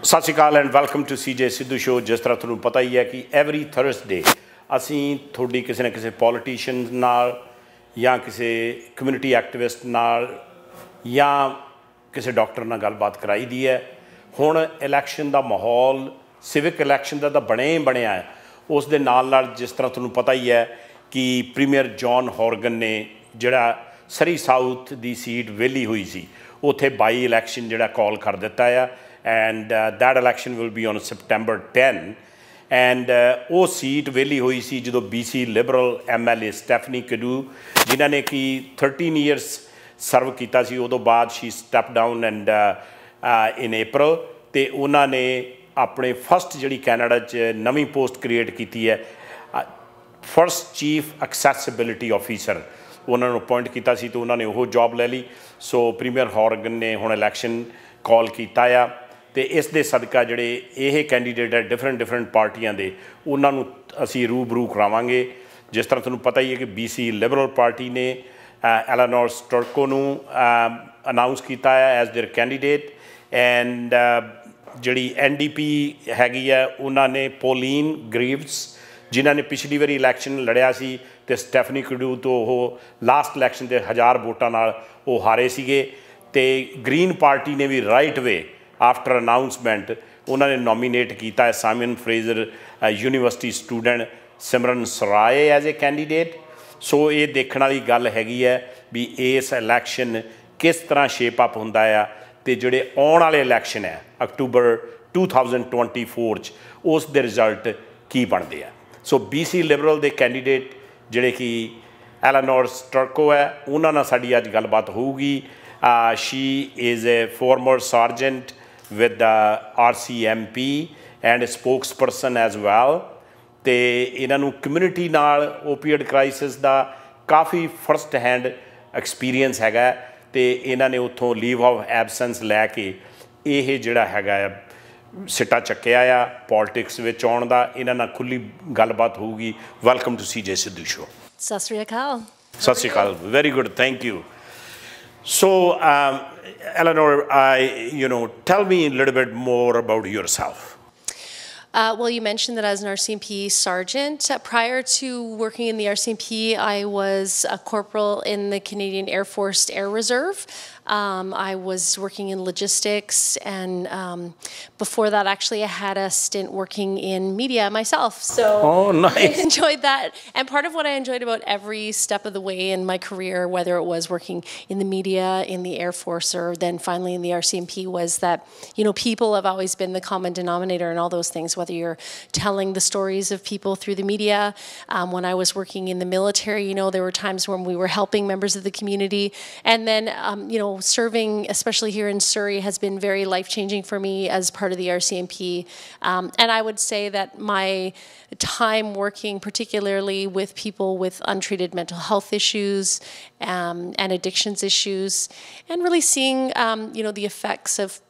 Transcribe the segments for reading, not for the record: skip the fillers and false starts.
सत Shri Akal and welcome to CJ Sidhu show. जिस तरह तुहानूं पता ही है कि एवरी थर्सडे असीं थोड़ी किसी न किसी पॉलिटिशियन नाल या किसी कम्यूनिटी एक्टिविस्ट नाल या किसी डॉक्टर नाल गलबात कराई दी है। हुण इलैक्शन का माहौल सिविक इलैक्शन का तो बणिया है। उस दे नाल जिस तरह तुहानूं पता ही है कि प्रीमियर जॉन हॉर्गन ने जिहड़ा सरी साउथ की सीट वेली हुई सी उत्थे बाई इलैक्शन जिहड़ा कॉल कर दिता है and that election will be on September 10 and वो सीट वेली हुई सी जो BC लिबरल MLA स्टैफनी कदू जिन्हों ने कि 13 ईयर्स सर्व किया सी। उदों बाद she step down and in April तो उन्होंने अपने फस्ट जी कैनेडा च नवी पोस्ट क्रिएट की है फर्स्ट चीफ एक्सैसिबिलिटी ऑफिसर उन्होंने अपॉइंट किया सी तो उन्होंने वो जॉब ले ली। सो प्रीमियर हॉर्गन ने हुण इलैक्शन कॉल किया तो इस दे सदका जिहड़े ये कैंडीडेट है डिफरेंट पार्टियां दे उन्होंने असी रूबरू करावांगे। जिस तरह तुहानूं पता ही है कि BC लिबरल पार्टी ने एलेनोर स्टर्को नूं अनाउंस किया है एज देयर कैंडीडेट एंड जिहड़ी NDP हैगी है उन्होंने पोलीन ग्रीव्स जिन्हों ने पिछली बारी इलैक्शन लड़िया सी ते स्टैफनी कड्यू तो वो लास्ट इलैक्शन के 1000 वोटां नाल वो हारे सीगे। ते ग्रीन पार्टी ने भी राइट वे आफ्टर अनाउंसमेंट उन्होंने नॉमीनेट किया है Simon Fraser university student Simran Sarai as a candidate. So ये देखने वाली गल हैगी है भी इस इलैक्शन किस तरह शेप अप होंदा है तो जोड़े आने वाले इलैक्शन है अक्टूबर 2024 उस दे रिजल्ट की बनते हैं। सो BC लिबरल के कैंडीडेट जोड़े कि एलेनोर स्टर्को है उन्होंने साड़ी अज गलबात होगी। She is a farmer sergeant with the RCMP and a spokesperson as well ਤੇ ਇਹਨਾਂ ਨੂੰ ਕਮਿਊਨਿਟੀ ਨਾਲ ओपीएड क्राइसिस ਦਾ ਕਾਫੀ ਫਰਸਟ ਹੈਂਡ ਐਕਸਪੀਰੀਅੰਸ ਹੈਗਾ ਤੇ ਇਹਨਾਂ ਨੇ ਉੱਥੋਂ ਲੀਵ ਆਫ ਐਬਸੈਂਸ ਲੈ ਕੇ ਇਹ ਜਿਹੜਾ ਹੈਗਾ ਸਿੱਟਾ ਚੱਕਿਆ ਆ ਪੋਲਿਟਿਕਸ ਵਿੱਚ ਆਉਣ ਦਾ। ਇਹਨਾਂ ਨਾਲ ਖੁੱਲੀ ਗੱਲਬਾਤ ਹੋਊਗੀ। Welcome to CJ Sidhu show. ਸਤਿ ਸ਼੍ਰੀ ਅਕਾਲ। ਸਤਿ ਸ਼੍ਰੀ ਅਕਾਲ। Very good, thank you. So, Eleanor, tell me a little bit more about yourself. Well, you mentioned that I was an RCMP sergeant. Prior to working in the RCMP, I was a corporal in the Canadian Air Force Air Reserve. I was working in logistics, and before that, actually, I had a stint working in media myself. So nice. I enjoyed that. And part of what I enjoyed about every step of the way in my career, whether it was working in the media, in the Air Force, or then finally in the RCMP, was that, people have always been the common denominator in all those things, whether you're telling the stories of people through the media. When I was working in the military, there were times when we were helping members of the community. And then, serving, especially here in Surrey, has been very life-changing for me as part of the RCMP. And I would say that my time working particularly with people with untreated mental health issues and addictions issues, and really seeing, the effects of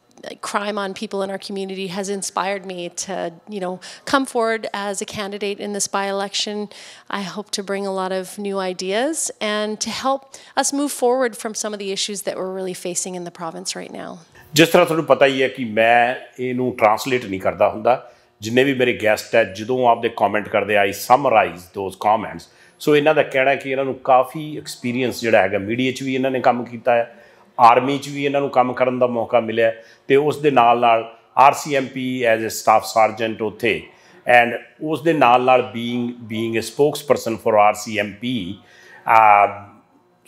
crime on people in our community has inspired me to, come forward as a candidate in this by-election. I hope to bring a lot of new ideas and to help us move forward from some of the issues that we're really facing in the province right now. जिस तरह तुहानूं पता ही है कि मैं इनू translate नहीं करता हुंदा, जिन्ने भी मेरे गैसट है जदों आपदे कॉमेंट करते आई समराइज दोज कॉमेंट्स। सो इन्हां दा कहना है कि इन्हां नूं काफ़ी एक्सपीरियंस जिहड़ा हैगा मीडिया च भी इन्हां ने काम कीता है, आर्मी च भी इन्हों काम करने का मौका मिले तो उस दे नाल RCMP as a staff sergeant उत्थे एंड उस दे नाल being a spokesperson for RCMP।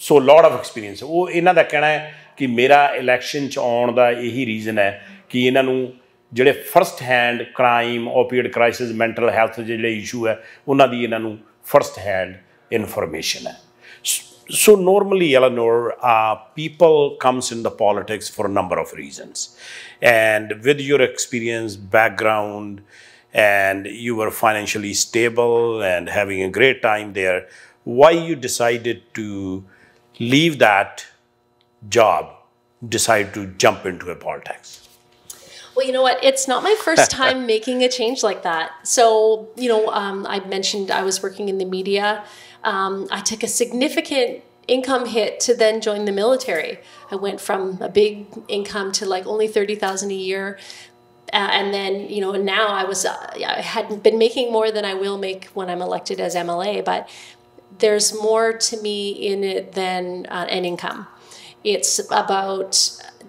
So lot of experience वो इन्हों का कहना है कि मेरा इलैक्शन च आउण दा यही रीजन है कि इन्हों जिहड़े first hand crime opioid crisis mental health जिहड़े इशू है उन्होंने इन्हों फर्स्ट हैंड इनफॉर्मेशन है। So normally, Eleanor, people comes in the politics for a number of reasons, and with your experience, background, and you were financially stable and having a great time there, why you decided to leave that job, decide to jump into a politics? Well, you know what? It's not my first time making a change like that. So, I mentioned I was working in the media. I took a significant income hit to then join the military. I went from a big income to like only $30,000 a year. And then, now I had been making more than I will make when I'm elected as MLA, but there's more to me in it than an income. It's about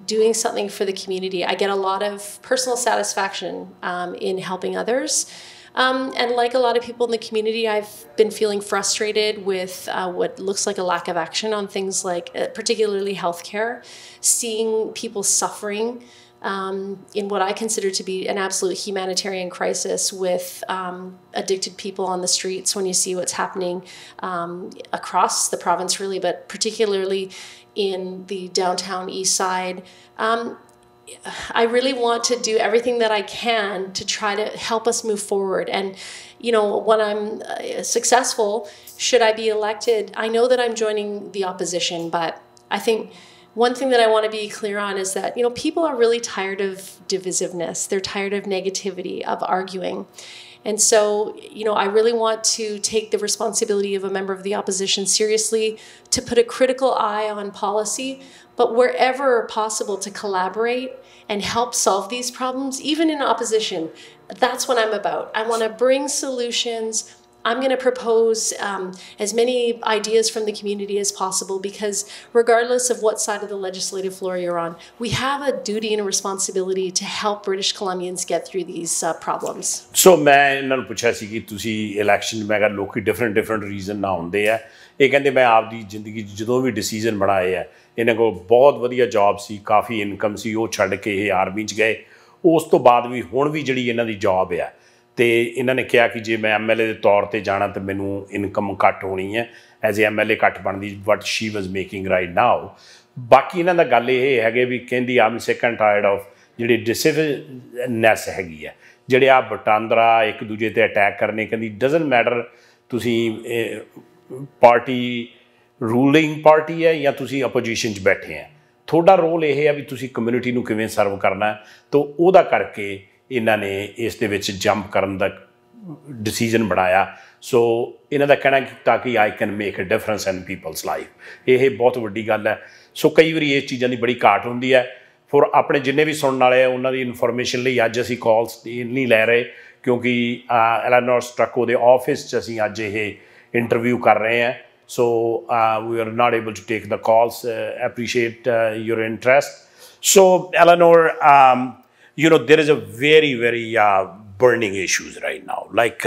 doing something for the community. I get a lot of personal satisfaction in helping others. And like a lot of people in the community, I've been feeling frustrated with what looks like a lack of action on things like particularly healthcare, seeing people suffering in what I consider to be an absolute humanitarian crisis with addicted people on the streets when you see what's happening across the province really, but particularly in the downtown east side. I really want to do everything that I can to try to help us move forward. And, when I'm successful, should I be elected, I know that I'm joining the opposition, but I think one thing that I want to be clear on is that, people are really tired of divisiveness. They're tired of negativity, of arguing. And so, I really want to take the responsibility of a member of the opposition seriously, to put a critical eye on policy, but wherever possible to collaborate and help solve these problems, even in opposition. That's what I'm about. I want to bring solutions. I'm going to propose as many ideas from the community as possible, because regardless of what side of the legislative floor you're on, we have a duty and a responsibility to help British Columbians get through these problems. So मैं इन्हां नूं पुछिया सी कि तुसी election मैं कहा लोग different reason ना होंदे आ ये कहंदे मैं आपदी जिंदगी जदों भी डिसीजन बनाए आ इन्हां कोल बहुत वधिया जॉब सी काफ़ी इनकम सी वो छड्ड के ये आर्मी च गए उस तो बाद भी हुण भी जिहड़ी इन्हां दी जॉब आ तो इन्होंने कहा कि जे मैं MLA के तौर पर जाना तो मैनू इनकम घट होनी है एज ए MLA घट बनती what she was making right now बाकी इन्हों का गल ये है भी कहती I am sick and tired of जी डिसिवनैस हैगी है जोड़े आ बटांदरा एक दूजे ते अटैक करने कहती डजन मैटर तुसी पार्टी रूलिंग पार्टी है या तुसी अपोजिशन च बैठे हैं थोड़ा रोल ये है भी तुसी कम्यूनिटी नूं किवें सर्व करना तो उहदा करके इन्होंने इस दे विच जंप करन दा डिसीजन बनाया सो इन्हां दा कहना ताकि I can make a difference in people's life ये बहुत वड्डी गल है सो कई बार इस चीज़ों की बड़ी घाट होंदी है फॉर अपने जिन्ने भी सुनने वाले उन्हों की इनफॉर्मेशन लिए अज असी कॉल्स नहीं लै रहे क्योंकि एलेनोर स्ट्रको के ऑफिस असी अज ये इंटरव्यू कर रहे हैं so we are not able to take the calls appreciate your interest so Eleanor there is a very burning issues right now. Like,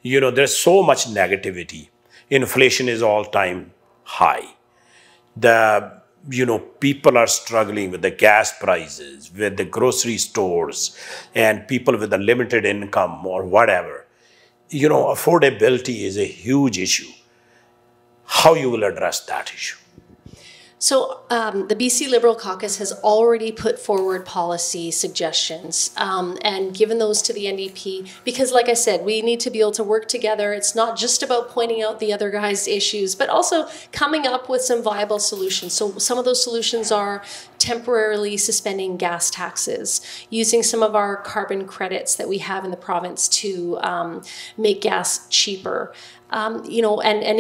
there's so much negativity. Inflation is all time high. People are struggling with the gas prices, with the grocery stores, and people with a limited income or whatever. Affordability is a huge issue. How you will address that issue? So the BC Liberal Caucus has already put forward policy suggestions and given those to the NDP because, like I said, we need to be able to work together. It's not just about pointing out the other guy's issues, but also coming up with some viable solutions. So some of those solutions are temporarily suspending gas taxes, using some of our carbon credits that we have in the province to make gas cheaper. And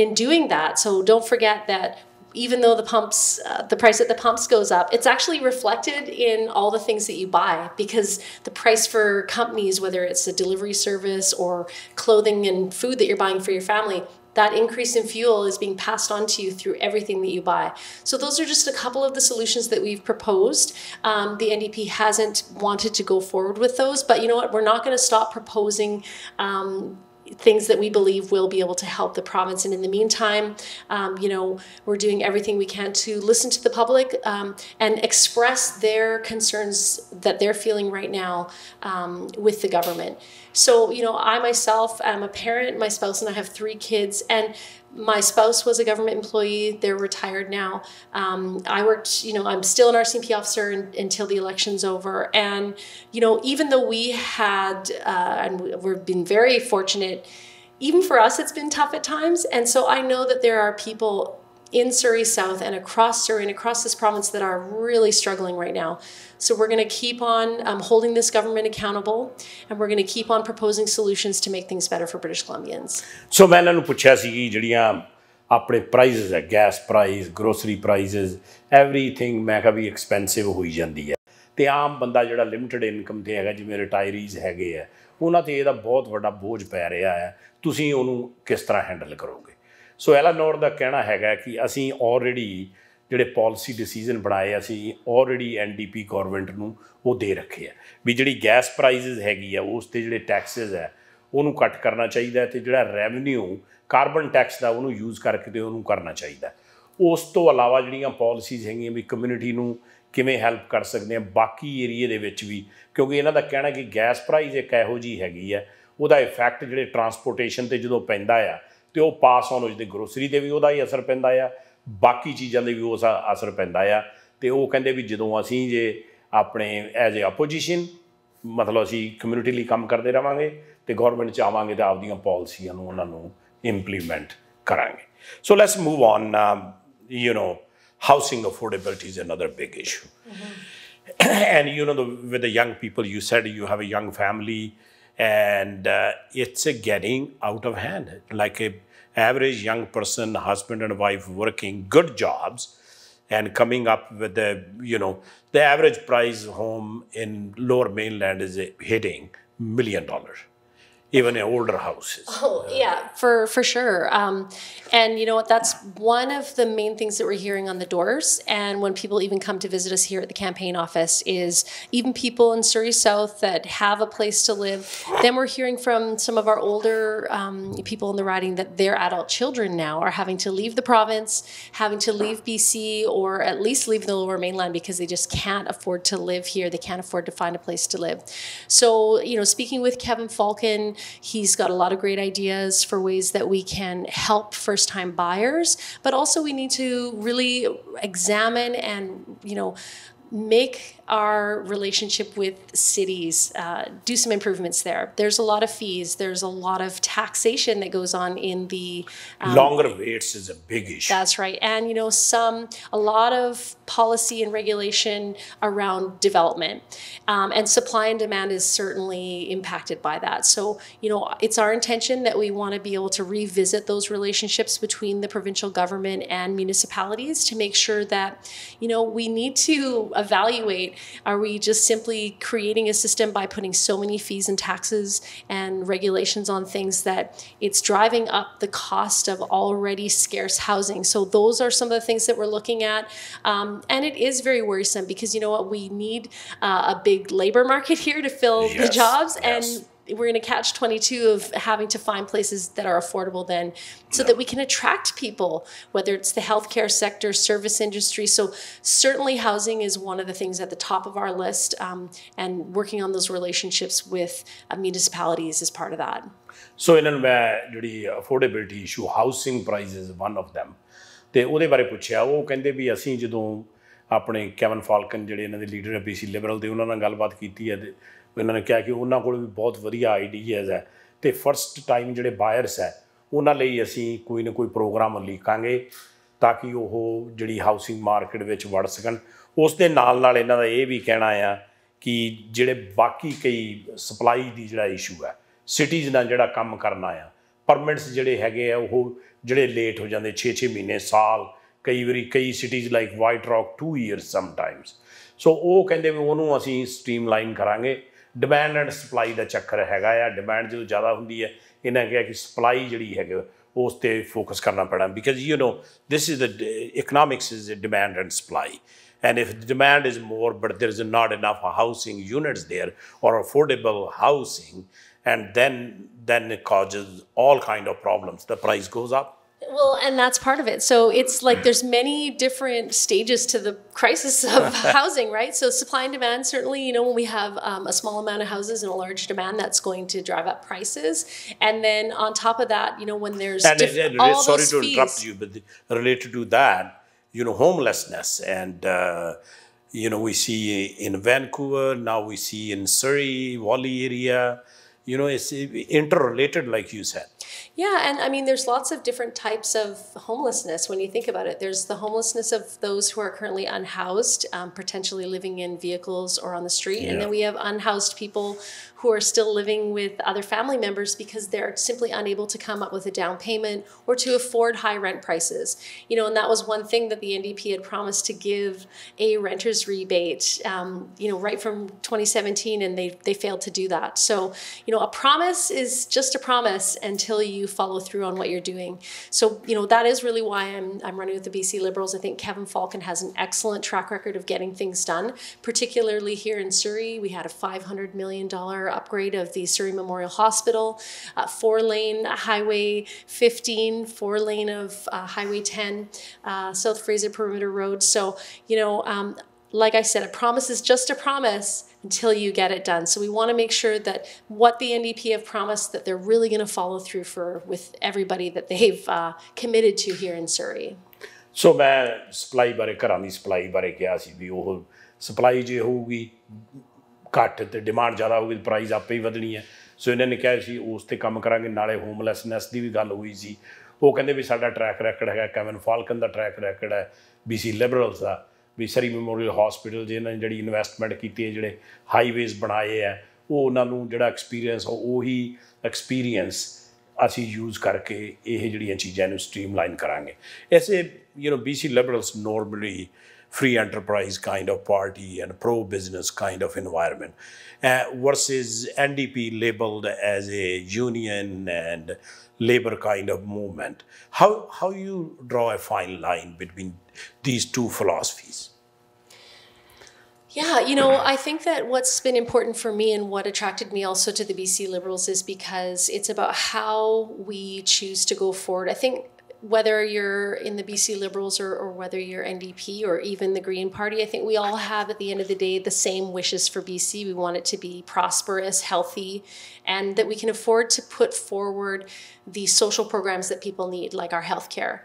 in doing that, so don't forget that even though the price at the pumps goes up, it's actually reflected in all the things that you buy because the price for companies, whether it's a delivery service or clothing and food that you're buying for your family, that increase in fuel is being passed on to you through everything that you buy. So those are just a couple of the solutions that we've proposed. The NDP hasn't wanted to go forward with those, but you know what? We're not going to stop proposing things that we believe will be able to help the province. And in the meantime, we're doing everything we can to listen to the public and express their concerns that they're feeling right now with the government. So, I myself am a parent, my spouse and I have 3 kids, and my spouse was a government employee. They're retired now. I worked, I'm still an RCMP officer until the election's over. And, even though we had, and we've been very fortunate, even for us, it's been tough at times. And so I know that there are people in Surrey South and across Surrey and across this province that are really struggling right now. So we're going to keep on holding this government accountable, and we're going to keep on proposing solutions to make things better for British Columbians. So मैं इन्होंने पूछा सी कि जड़ियाँ अपने prices है, gas price, grocery prices, everything मैं कभी expensive हुई जाती है. ਤੇ ਆਮ ਬੰਦਾ ਜਿਹੜਾ ਲਿਮਟਿਡ ਇਨਕਮ ਤੇ ਹੈਗਾ ਜਿਵੇਂ ਰਿਟਾਇਰੀਜ਼ ਹੈਗੇ ਆ ਉਹਨਾਂ ਤੇ ਇਹਦਾ ਬਹੁਤ ਵੱਡਾ ਬੋਝ ਪੈ ਰਿਹਾ ਹੈ ਤੁਸੀਂ ਉਹਨੂੰ ਕਿਸ ਤਰ੍ਹਾਂ ਹੈਂਡਲ ਕਰੋਗੇ ਸੋ ਐਲਾਨੋਰ ਦਾ ਕਹਿਣਾ ਹੈਗਾ ਕਿ ਅਸੀਂ ਆਲਰੇਡੀ ਜਿਹੜੇ ਪਾਲਿਸੀ ਡਿਸੀਜਨ ਬਣਾਏ ਅਸੀਂ ਆਲਰੇਡੀ NDP ਗੌਰਮੈਂਟ ਨੂੰ ਉਹ ਦੇ ਰੱਖੇ ਆ ਵੀ ਜਿਹੜੀ ਗੈਸ ਪ੍ਰਾਈਸਿਸ ਹੈਗੀ ਆ ਉਸ 'ਤੇ ਜਿਹੜੇ ਟੈਕਸਿਸ ਹੈ ਉਹਨੂੰ ਘੱਟ ਕਰਨਾ ਚਾਹੀਦਾ ਅਤੇ ਜਿਹੜਾ ਰੈਵਨਿਊ ਕਾਰਬਨ ਟੈਕਸ ਦਾ ਉਹਨੂੰ ਯੂਜ਼ ਕਰਕੇ ਤੇ ਉਹਨੂੰ ਕਰਨਾ ਚਾਹੀਦਾ ਉਸ ਤੋਂ ਇਲਾਵਾ ਜਿਹੜੀਆਂ ਪਾਲਿਸੀਜ਼ ਹੈਗੀਆਂ ਵੀ ਕਮਿਊਨਿਟੀ ਨੂੰ ਕਿਵੇਂ ਹੈਲਪ ਕਰ ਸਕਦੇ ਹਾਂ ਬਾਕੀ ਏਰੀਏ ਦੇ ਵਿੱਚ ਵੀ ਕਿਉਂਕਿ ਇਹਨਾਂ ਦਾ ਕਹਿਣਾ ਕਿ ਗੈਸ ਪ੍ਰਾਈਸ ਇੱਕ ਇਹੋ ਜਿਹੀ ਹੈਗੀ ਹੈ ਉਹਦਾ ਇਫੈਕਟ ਜਿਹੜੇ ਟਰਾਂਸਪੋਰਟੇਸ਼ਨ 'ਤੇ ਜਦੋਂ ਪੈਂਦਾ ਆ ਤੇ ਉਹ ਪਾਸ ਔਨ ਹੋ ਜਾਂਦੇ ਗਰੋਸਰੀ 'ਤੇ ਵੀ ਉਹਦਾ ਹੀ ਅਸਰ ਪੈਂਦਾ ਆ ਬਾਕੀ ਚੀਜ਼ਾਂ 'ਤੇ ਵੀ ਉਸ ਅਸਰ ਪੈਂਦਾ ਆ ਅਤੇ ਉਹ ਕਹਿੰਦੇ ਵੀ ਜਦੋਂ ਅਸੀਂ ਜੇ ਆਪਣੇ ਐਜ਼ ਏ ਆਪੋਜੀਸ਼ਨ ਮਤਲਬ ਅਸੀਂ ਕਮਿਊਨਿਟੀ ਲਈ ਕੰਮ ਕਰਦੇ ਰਹਾਂਗੇ ਅਤੇ ਗੌਰਮੈਂਟ 'ਚ ਆਵਾਂਗੇ ਤਾਂ ਆਪਦੀਆਂ ਪਾਲਿਸੀਆਂ ਨੂੰ ਉਹਨਾਂ ਨੂੰ ਇੰਪਲੀਮੈਂਟ ਕਰਾਂਗੇ so let's move on housing affordability is another big issue. And with the young people, you said you have a young family and it's getting out of hand. Like a average young person, husband and wife working good jobs and coming up with the average price home in lower mainland is hitting $1 million. Even in older houses. Oh, yeah, for sure. And you know what? That's one of the main things that we're hearing on the doors. And when people even come to visit us here at the campaign office is even people in Surrey South that have a place to live. Then we're hearing from some of our older people in the riding that their adult children now are having to leave the province, having to leave BC, or at least leave the lower mainland because they just can't afford to live here. They can't afford to find a place to live. So, speaking with Kevin Falcon, he's got a lot of great ideas for ways that we can help first-time buyers, but also we need to really examine and, make our relationship with cities, do some improvements there. There's a lot of fees. There's a lot of taxation that goes on in the... longer waits is a big issue. That's right. And, a lot of policy and regulation around development. And supply and demand is certainly impacted by that. So, it's our intention that we want to be able to revisit those relationships between the provincial government and municipalities to make sure that, we need to evaluate, are we just simply creating a system by putting so many fees and taxes and regulations on things that it's driving up the cost of already scarce housing? So those are some of the things that we're looking at. And it is very worrisome because you know what, we need a big labor market here to fill the jobs. Yes. And we're in a catch-22 of having to find places that are affordable then so that we can attract people, whether it's the healthcare sector, service industry. So certainly housing is one of the things at the top of our list, and working on those relationships with municipalities is part of that. So ਇਹਨਾਂ ਨੂੰ ਮੈਂ ਜਿਹੜੀ affordability issue, housing price is one of them, ਤੇ ਉਹਦੇ ਬਾਰੇ ਪੁੱਛਿਆ ਉਹ ਕਹਿੰਦੇ ਵੀ ਅਸੀਂ ਜਦੋਂ ਆਪਣੇ ਕੈਵਨ ਫਾਲਕਨ ਜਿਹੜੇ ਇਹਨਾਂ ਦੇ ਲੀਡਰ ਹੈ BC ਲਿਬਰਲ ਦੇ ਉਹਨਾਂ ਨਾਲ ਗੱਲਬਾਤ ਕੀਤੀ ਹੈ ਤੇ ਇਹਨਾਂ ਨੇ ਕਿਹਾ ਕਿ ਉਹਨਾਂ ਕੋਲ ਵੀ ਬਹੁਤ ਵਧੀਆ ਆਈਡੀਆਜ਼ ਹੈ ਅਤੇ ਫਸਟ ਟਾਈਮ ਜਿਹੜੇ ਬਾਇਰਸ ਹੈ ਉਹਨਾਂ ਲਈ ਅਸੀਂ ਕੋਈ ਨਾ ਕੋਈ ਪ੍ਰੋਗਰਾਮ ਉਲੀਕਾਂਗੇ ਤਾਂ ਕਿ ਉਹ ਜਿਹੜੀ ਹਾਊਸਿੰਗ ਮਾਰਕੀਟ ਵਿੱਚ ਵੜ ਸਕਣ ਉਸ ਦੇ ਨਾਲ ਇਹਨਾਂ ਦਾ ਇਹ ਵੀ ਕਹਿਣਾ ਆ ਕਿ ਜਿਹੜੇ ਬਾਕੀ ਕਈ ਸਪਲਾਈ ਦੀ ਜਿਹੜਾ ਇਸ਼ੂ ਹੈ ਸਿਟੀਜ਼ ਨਾਲ ਜਿਹੜਾ ਕੰਮ ਕਰਨਾ ਆ ਪਰਮਿਟਸ ਜਿਹੜੇ ਹੈਗੇ ਆ ਉਹ ਜਿਹੜੇ ਲੇਟ ਹੋ ਜਾਂਦੇ 6-6 ਮਹੀਨੇ ਸਾਲ ਕਈ ਵਾਰੀ ਕਈ cities like White Rock 2 years sometimes so ਉਹ ਕਹਿੰਦੇ ਵੀ ਉਹਨੂੰ ਅਸੀਂ ਸਟ੍ਰੀਮਲਾਈਨ ਕਰਾਂਗੇ ਡਿਮਾਂਡ ਐਂਡ ਸਪਲਾਈ ਦਾ ਚੱਕਰ ਹੈਗਾ ਆ ਡਿਮਾਂਡ ਜਦੋਂ ਜ਼ਿਆਦਾ ਹੁੰਦੀ ਹੈ ਇਹਨਾਂ ਕਿਹਾ ਕਿ ਸਪਲਾਈ ਜਿਹੜੀ ਹੈਗੇ ਉਸ 'ਤੇ ਫੋਕਸ ਕਰਨਾ ਪੈਣਾ because this is the economics is demand and supply and if the demand is more but there is not enough housing units there or affordable housing and then it causes all kind of problems the price goes up. Well, and that's part of it. So it's like there's many different stages to the crisis of housing, right? So supply and demand, certainly, when we have a small amount of houses and a large demand, that's going to drive up prices. And then on top of that, when there's all sorry those to fees. interrupt you, but related to that, homelessness and, we see in Vancouver, now we see in Surrey, Wally area, it's interrelated, like you said. Yeah, and I mean, there's lots of different types of homelessness when you think about it. There's the homelessness of those who are currently unhoused, potentially living in vehicles or on the street. And then we have unhoused people who are still living with other family members because they're simply unable to come up with a down payment or to afford high rent prices. You know, and that was one thing that the NDP had promised to give a renter's rebate, you know, right from 2017, and they failed to do that. So, you know, a promise is just a promise until you follow through on what you're doing. So, you know, that is really why I'm running with the BC Liberals. I think Kevin Falcon has an excellent track record of getting things done, particularly here in Surrey. We had a $500 million upgrade of the Surrey Memorial Hospital, 4-lane Highway 15, 4-lane of Highway 10, South Fraser Perimeter Road. So, you know, like I said, a promise is just a promise until you get it done. So we want to make sure that what the NDP have promised, that they're really going to follow through with everybody that they've committed to here in Surrey. So मैं supply बारे घरां दी supply बारे कहा सी भी ਉਹ supply जे होगी ਘੱਟ ਤੇ demand ज़्यादा होगी price आपे ही ਵਧਣੀ है। सो इन्होंने कहा सी उस ते काम करांगे, नाले homelessness दी भी गल हुई सी। वो कहंदे भी साडा track record है, Kevin Falcon दा track record है, BC Liberals दा भी सरी memorial hospital जिन्हां ने जिहड़ी investment कीती है, जिहड़े highways बनाए है, वो उन्हां नूं जिहड़ा experience ਉਹੀ experience ਅਸੀਂ यूज़ करके ਇਹ ਜਿਹੜੀਆਂ ਚੀਜ਼ਾਂ ਨੂੰ streamline ਕਰਾਂਗੇ। ऐसे you know BC Liberals normally free enterprise kind of party and pro-business kind of environment versus NDP labeled as a union and labor kind of movement. How you draw a fine line between these two philosophies? Yeah, you know, I think that what's been important for me and what attracted me also to the BC Liberals is because it's about how we choose to go forward. I think whether you're in the BC Liberals or whether you're NDP or even the Green Party, I think we all have at the end of the day the same wishes for BC. We want it to be prosperous, healthy, and that we can afford to put forward the social programs that people need, like our healthcare.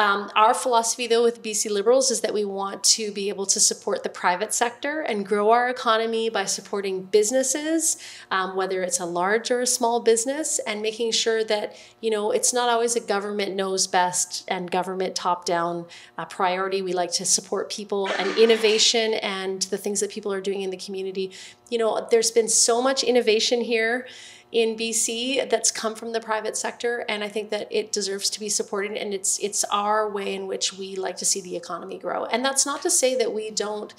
Our philosophy, though, with BC Liberals is that we want to be able to support the private sector and grow our economy by supporting businesses, whether it's a large or a small business, and making sure that, you know, it's not always a government knows best and government top-down priority. We like to support people and innovation and the things that people are doing in the community. You know, there's been so much innovation here in BC that's come from the private sector, and I think that it deserves to be supported, and it's our way in which we like to see the economy grow. And that's not to say that we don't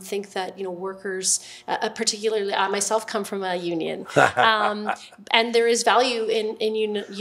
think that, you know, workers, particularly I myself come from a union, and there is value in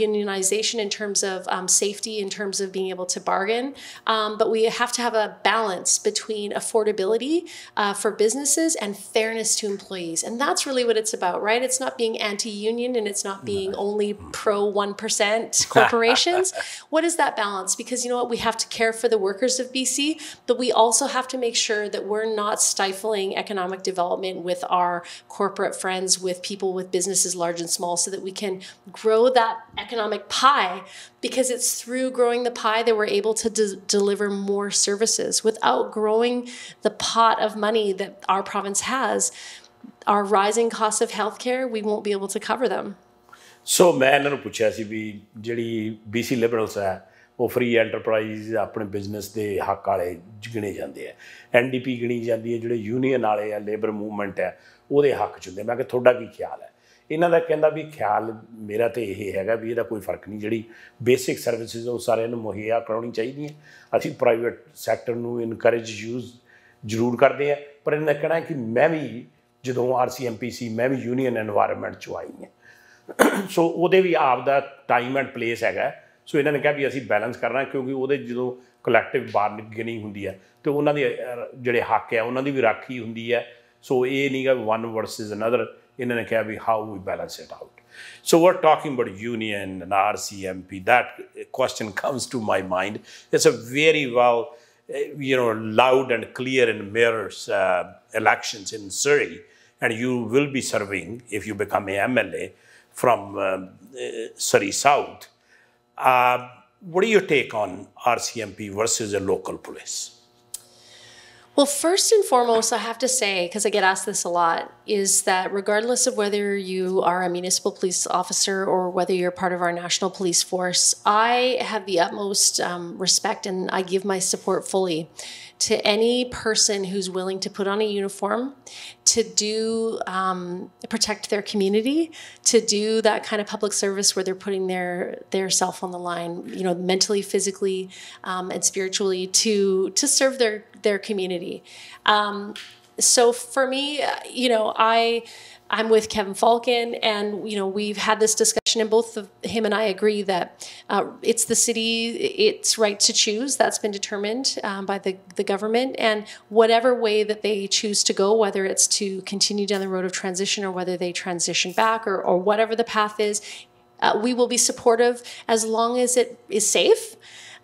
unionization in terms of safety, in terms of being able to bargain, but we have to have a balance between affordability for businesses and fairness to employees, and that's really what it's about, right? It's not being anti-union and it's not being only pro 1% corporations. What is that balance? Because you know what, we have to care for the workers of BC, but we also have to make sure that we're not stifling economic development with our corporate friends, with people with businesses large and small, so that we can grow that economic pie, because it's through growing the pie that we're able to deliver more services. Without growing the pot of money that our province has, our rising costs of healthcare, we won't be able to cover them. So मैं इन्होंने पूछा सी भी जिहड़ी BC Liberals है वो free enterprise अपने business के हक वाले गिने जाते हैं, NDP गिनी जाती है, जिहड़े यूनीयन वाले है, लेबर मूवमेंट है, ਉਹਦੇ हक च ਹੁੰਦੇ। मैं कि ਤੁਹਾਡਾ ਕੀ ਖਿਆਲ ਹੈ? ਇਹਨਾਂ ਦਾ ਕਹਿੰਦਾ ਵੀ ਖਿਆਲ ਮੇਰਾ ਤਾਂ ਇਹ ਹੈਗਾ ਵੀ ਇਹਦਾ ਕੋਈ ਫਰਕ ਨਹੀਂ, ਜਿਹੜੀ ਬੇਸਿਕ ਸਰਵਿਸਿਜ਼ ਉਹ ਸਾਰਿਆਂ ਨੂੰ ਮੁਹੱਈਆ ਕਰਾਉਣੀ ਚਾਹੀਦੀਆਂ। ਅਸੀਂ ਪ੍ਰਾਈਵੇਟ ਸੈਕਟਰ ਨੂੰ ਇਨਕਰੇਜ ਯੂਜ਼ ਜ਼ਰੂਰ ਕਰਦੇ ਹਾਂ, ਪਰ ਇਹਨਾਂ ਦਾ ਕਹਿਣਾ ਕਿ ਮੈਂ ਵੀ ਜਦੋਂ RCMP ਸੀ ਮੈਂ ਵੀ ਯੂਨੀਅਨ ਐਨਵਾਇਰਨਮੈਂਟ 'ਚੋਂ ਆਈ ਹਾਂ, ਸੋ ਉਹਦੇ ਵੀ ਆਪ ਦਾ ਟਾਈਮ ਐਂਡ ਪਲੇਸ ਹੈਗਾ। ਸੋ ਇਹਨਾਂ ਨੇ ਕਿਹਾ ਵੀ ਅਸੀਂ ਬੈਲੈਂਸ ਕਰਨਾ, ਕਿਉਂਕਿ ਉਹਦੇ ਜਦੋਂ ਕਲੈਕਟਿਵ ਬਾਰਗੇਨਿੰਗ ਹੁੰਦੀ ਹੈ ਅਤੇ ਉਹਨਾਂ ਦੇ ਜਿਹੜੇ ਹੱਕ ਹੈ ਉਹਨਾਂ ਦੀ ਵੀ ਰਾਖੀ ਹੁੰਦੀ ਹੈ। ਸੋ ਇਹ ਨਹੀਂ ਗਾ one versus another, ਇਹਨਾਂ ਨੇ ਕਿਹਾ ਵੀ how we balance it out. So we're talking about union and RCMP. That question comes to my mind. It's a very well, you know, loud and clear and mirrors elections in Surrey, and you will be serving if you become a MLA from Surrey South. What do you take on RCMP versus a local police? Well, first and foremost, I have to say, because I get asked this a lot, is that regardless of whether you are a municipal police officer or whether you're part of our national police force, I have the utmost respect and I give my support fully to any person who's willing to put on a uniform, to do protect their community, to do that kind of public service where they're putting their self on the line, you know, mentally, physically, and spiritually to serve their community. So for me, you know, I'm with Kevin Falcon, and you know, we've had this discussion, and both him and I agree that it's the city, its right to choose. That's been determined by the government, and whatever way that they choose to go, whether it's to continue down the road of transition or whether they transition back or whatever the path is, we will be supportive as long as it is safe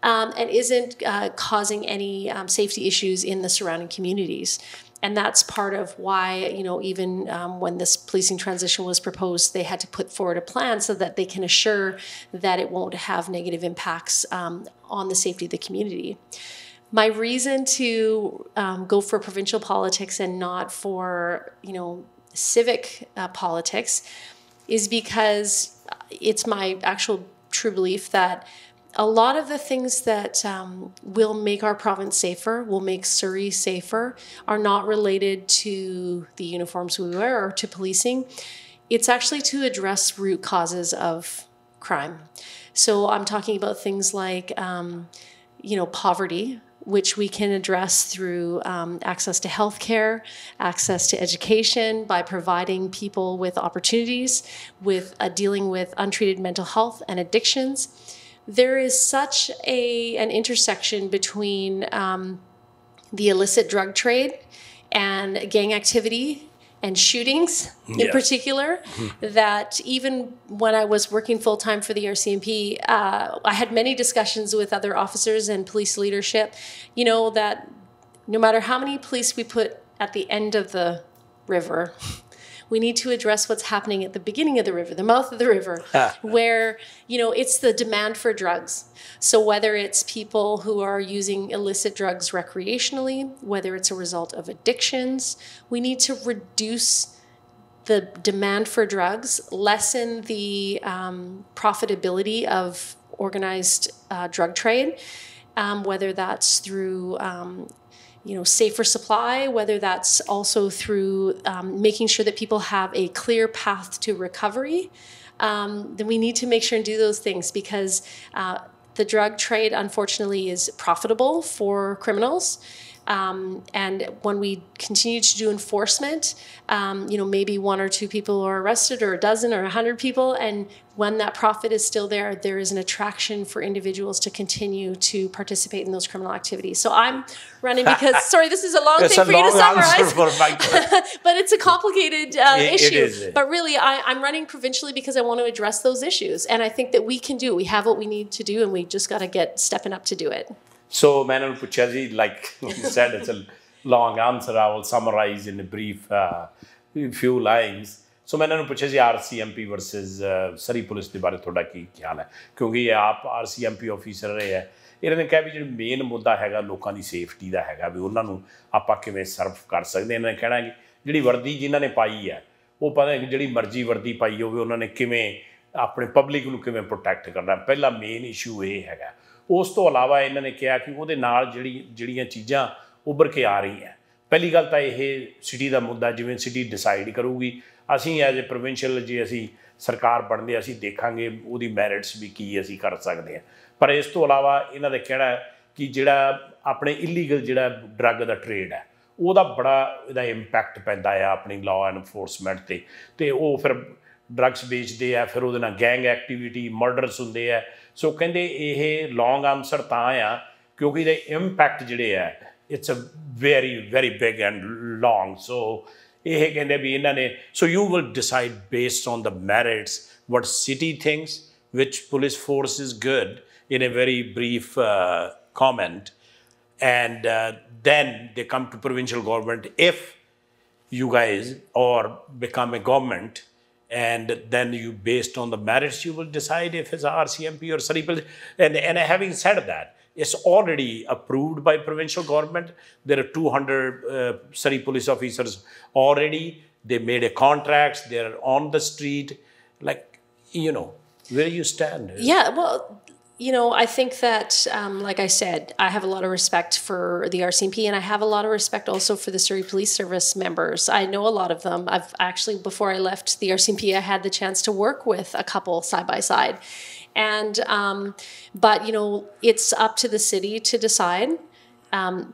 and isn't causing any safety issues in the surrounding communities. And that's part of why, you know, even when this policing transition was proposed, they had to put forward a plan so that they can assure that it won't have negative impacts on the safety of the community. My reason to go for provincial politics and not for, you know, civic politics is because it's my actual true belief that a lot of the things that will make our province safer, will make Surrey safer, are not related to the uniforms we wear or to policing. It's actually to address root causes of crime. So I'm talking about things like, you know, poverty, which we can address through access to healthcare, access to education, by providing people with opportunities, with dealing with untreated mental health and addictions. There is such an intersection between the illicit drug trade and gang activity and shootings in particular, that even when I was working full-time for the RCMP, I had many discussions with other officers and police leadership, you know, that no matter how many police we put at the end of the river, we need to address what's happening at the beginning of the river, the mouth of the river, where, you know, it's the demand for drugs. So whether it's people who are using illicit drugs recreationally, whether it's a result of addictions, we need to reduce the demand for drugs, lessen the profitability of organized drug trade, whether that's through you know, safer supply, whether that's also through making sure that people have a clear path to recovery, then we need to make sure and do those things, because the drug trade, unfortunately, is profitable for criminals. And when we continue to do enforcement, you know, maybe 1 or 2 people are arrested, or a dozen or 100 people, and when that profit is still there, there is an attraction for individuals to continue to participate in those criminal activities. So I'm running because, sorry, this is a long thing for you to summarize, but it's a complicated issue. But really, I'm running provincially because I want to address those issues. And I think that we can do it. We have what we need to do, and we just got to get stepping up to do it. So, Manuel Puchesi, like you said, it's a long answer. I will summarize in a brief few lines. So, Manuel Puchesi, RCMP versus Surrey Police ਦੇ ਬਾਰੇ ਤੁਹਾਡਾ ਕੀ ਖਿਆਲ ਹੈ? ਕਿਉਂਕਿ ਇਹ ਆਪ RCMP officer ਰਹੇ ਹੈ, ਇਹਨਾਂ ਨੇ ਕਿਹਾ ਵੀ ਜਿਹੜਾ ਮੇਨ ਮੁੱਦਾ ਹੈਗਾ ਲੋਕਾਂ ਦੀ ਸੇਫਟੀ ਦਾ ਹੈਗਾ, ਵੀ ਉਹਨਾਂ ਨੂੰ ਆਪਾਂ ਕਿਵੇਂ ਸਰਵ ਕਰ ਸਕਦੇ। ਇਹਨਾਂ ਨੇ ਕਹਿਣਾ ਕਿ ਜਿਹੜੀ ਵਰਦੀ ਜਿਨ੍ਹਾਂ ਨੇ ਪਾਈ ਹੈ, ਉਹ ਪਤਾ ਜਿਹੜੀ ਮਰਜ਼ੀ ਵਰਦੀ ਪਾਈ ਹੋਵੇ, ਉਹਨਾਂ ਨੇ ਕਿਵੇਂ ਆਪਣੇ ਪਬਲਿਕ ਨੂੰ ਕਿਵੇਂ ਪ੍ਰੋਟੈਕਟ ਕਰਨਾ, ਪਹਿਲਾ ਮੇਨ ਇਸ਼ੂ ਇਹ ਹੈਗਾ। ਉਸ ਤੋਂ ਇਲਾਵਾ ਇਹਨਾਂ ਨੇ ਕਿਹਾ ਕਿ ਉਹਦੇ ਨਾਲ ਜਿਹੜੀਆਂ ਚੀਜ਼ਾਂ ਉੱਭਰ ਕੇ ਆ ਰਹੀਆਂ, ਪਹਿਲੀ ਗੱਲ ਤਾਂ ਇਹ ਸਿਟੀ ਦਾ ਮੁੱਦਾ, ਜਿਵੇਂ ਸਿਟੀ ਡਿਸਾਈਡ ਕਰੂਗੀ, ਅਸੀਂ ਐਜ਼ ਏ ਪ੍ਰੋਵਿੰਸ਼ੀਅਲ ਜੇ ਅਸੀਂ ਸਰਕਾਰ ਬਣਦੇ ਅਸੀਂ ਦੇਖਾਂਗੇ ਉਹਦੀ ਮੈਰਿਟਸ ਵੀ ਕੀ ਅਸੀਂ ਕਰ ਸਕਦੇ ਹਾਂ। ਪਰ ਇਸ ਤੋਂ ਇਲਾਵਾ ਇਹਨਾਂ ਦਾ ਕਹਿਣਾ ਕਿ ਜਿਹੜਾ ਆਪਣੇ ਇਲੀਗਲ ਜਿਹੜਾ ਡਰੱਗ ਦਾ ਟਰੇਡ ਹੈ, ਉਹਦਾ ਬੜਾ ਇਹਦਾ ਇੰਪੈਕਟ ਪੈਂਦਾ ਆ ਆਪਣੀ ਲਾਅ ਐਨਫੋਰਸਮੈਂਟ 'ਤੇ, ਅਤੇ ਉਹ ਫਿਰ ਡਰੱਗਸ ਵੇਚਦੇ ਆ, ਫਿਰ ਉਹਦੇ ਨਾਲ ਗੈਂਗ ਐਕਟੀਵਿਟੀ, ਮਰਡਰਸ ਹੁੰਦੇ ਆ। ਸੋ ਕਹਿੰਦੇ ਇਹ ਲੌਂਗ ਆਨਸਰ ਤਾਂ ਆ ਕਿਉਂਕਿ ਇਹਦੇ ਇੰਪੈਕਟ ਜਿਹੜੇ ਆ it's a very very big and long. So ਇਹ ਕਹਿੰਦੇ ਵੀ ਇਹਨਾਂ ਨੇ, so you will decide based on the merits what city thinks which police force is good in a very brief comment, and then they come to provincial government if you guys or become a government, and then you, based on the merits, you will decide if it's RCMP or Surrey Police. And having said that, It's already approved by provincial government. There are 200 Surrey police officers already. They made a contracts. They're on the street. Like, you know, where you stand. Yeah, well, you know, I think that, like I said, I have a lot of respect for the RCMP, and I have a lot of respect also for the Surrey Police Service members. I know a lot of them. I've actually, before I left the RCMP, I had the chance to work with a couple side by side. And, but, you know, it's up to the city to decide.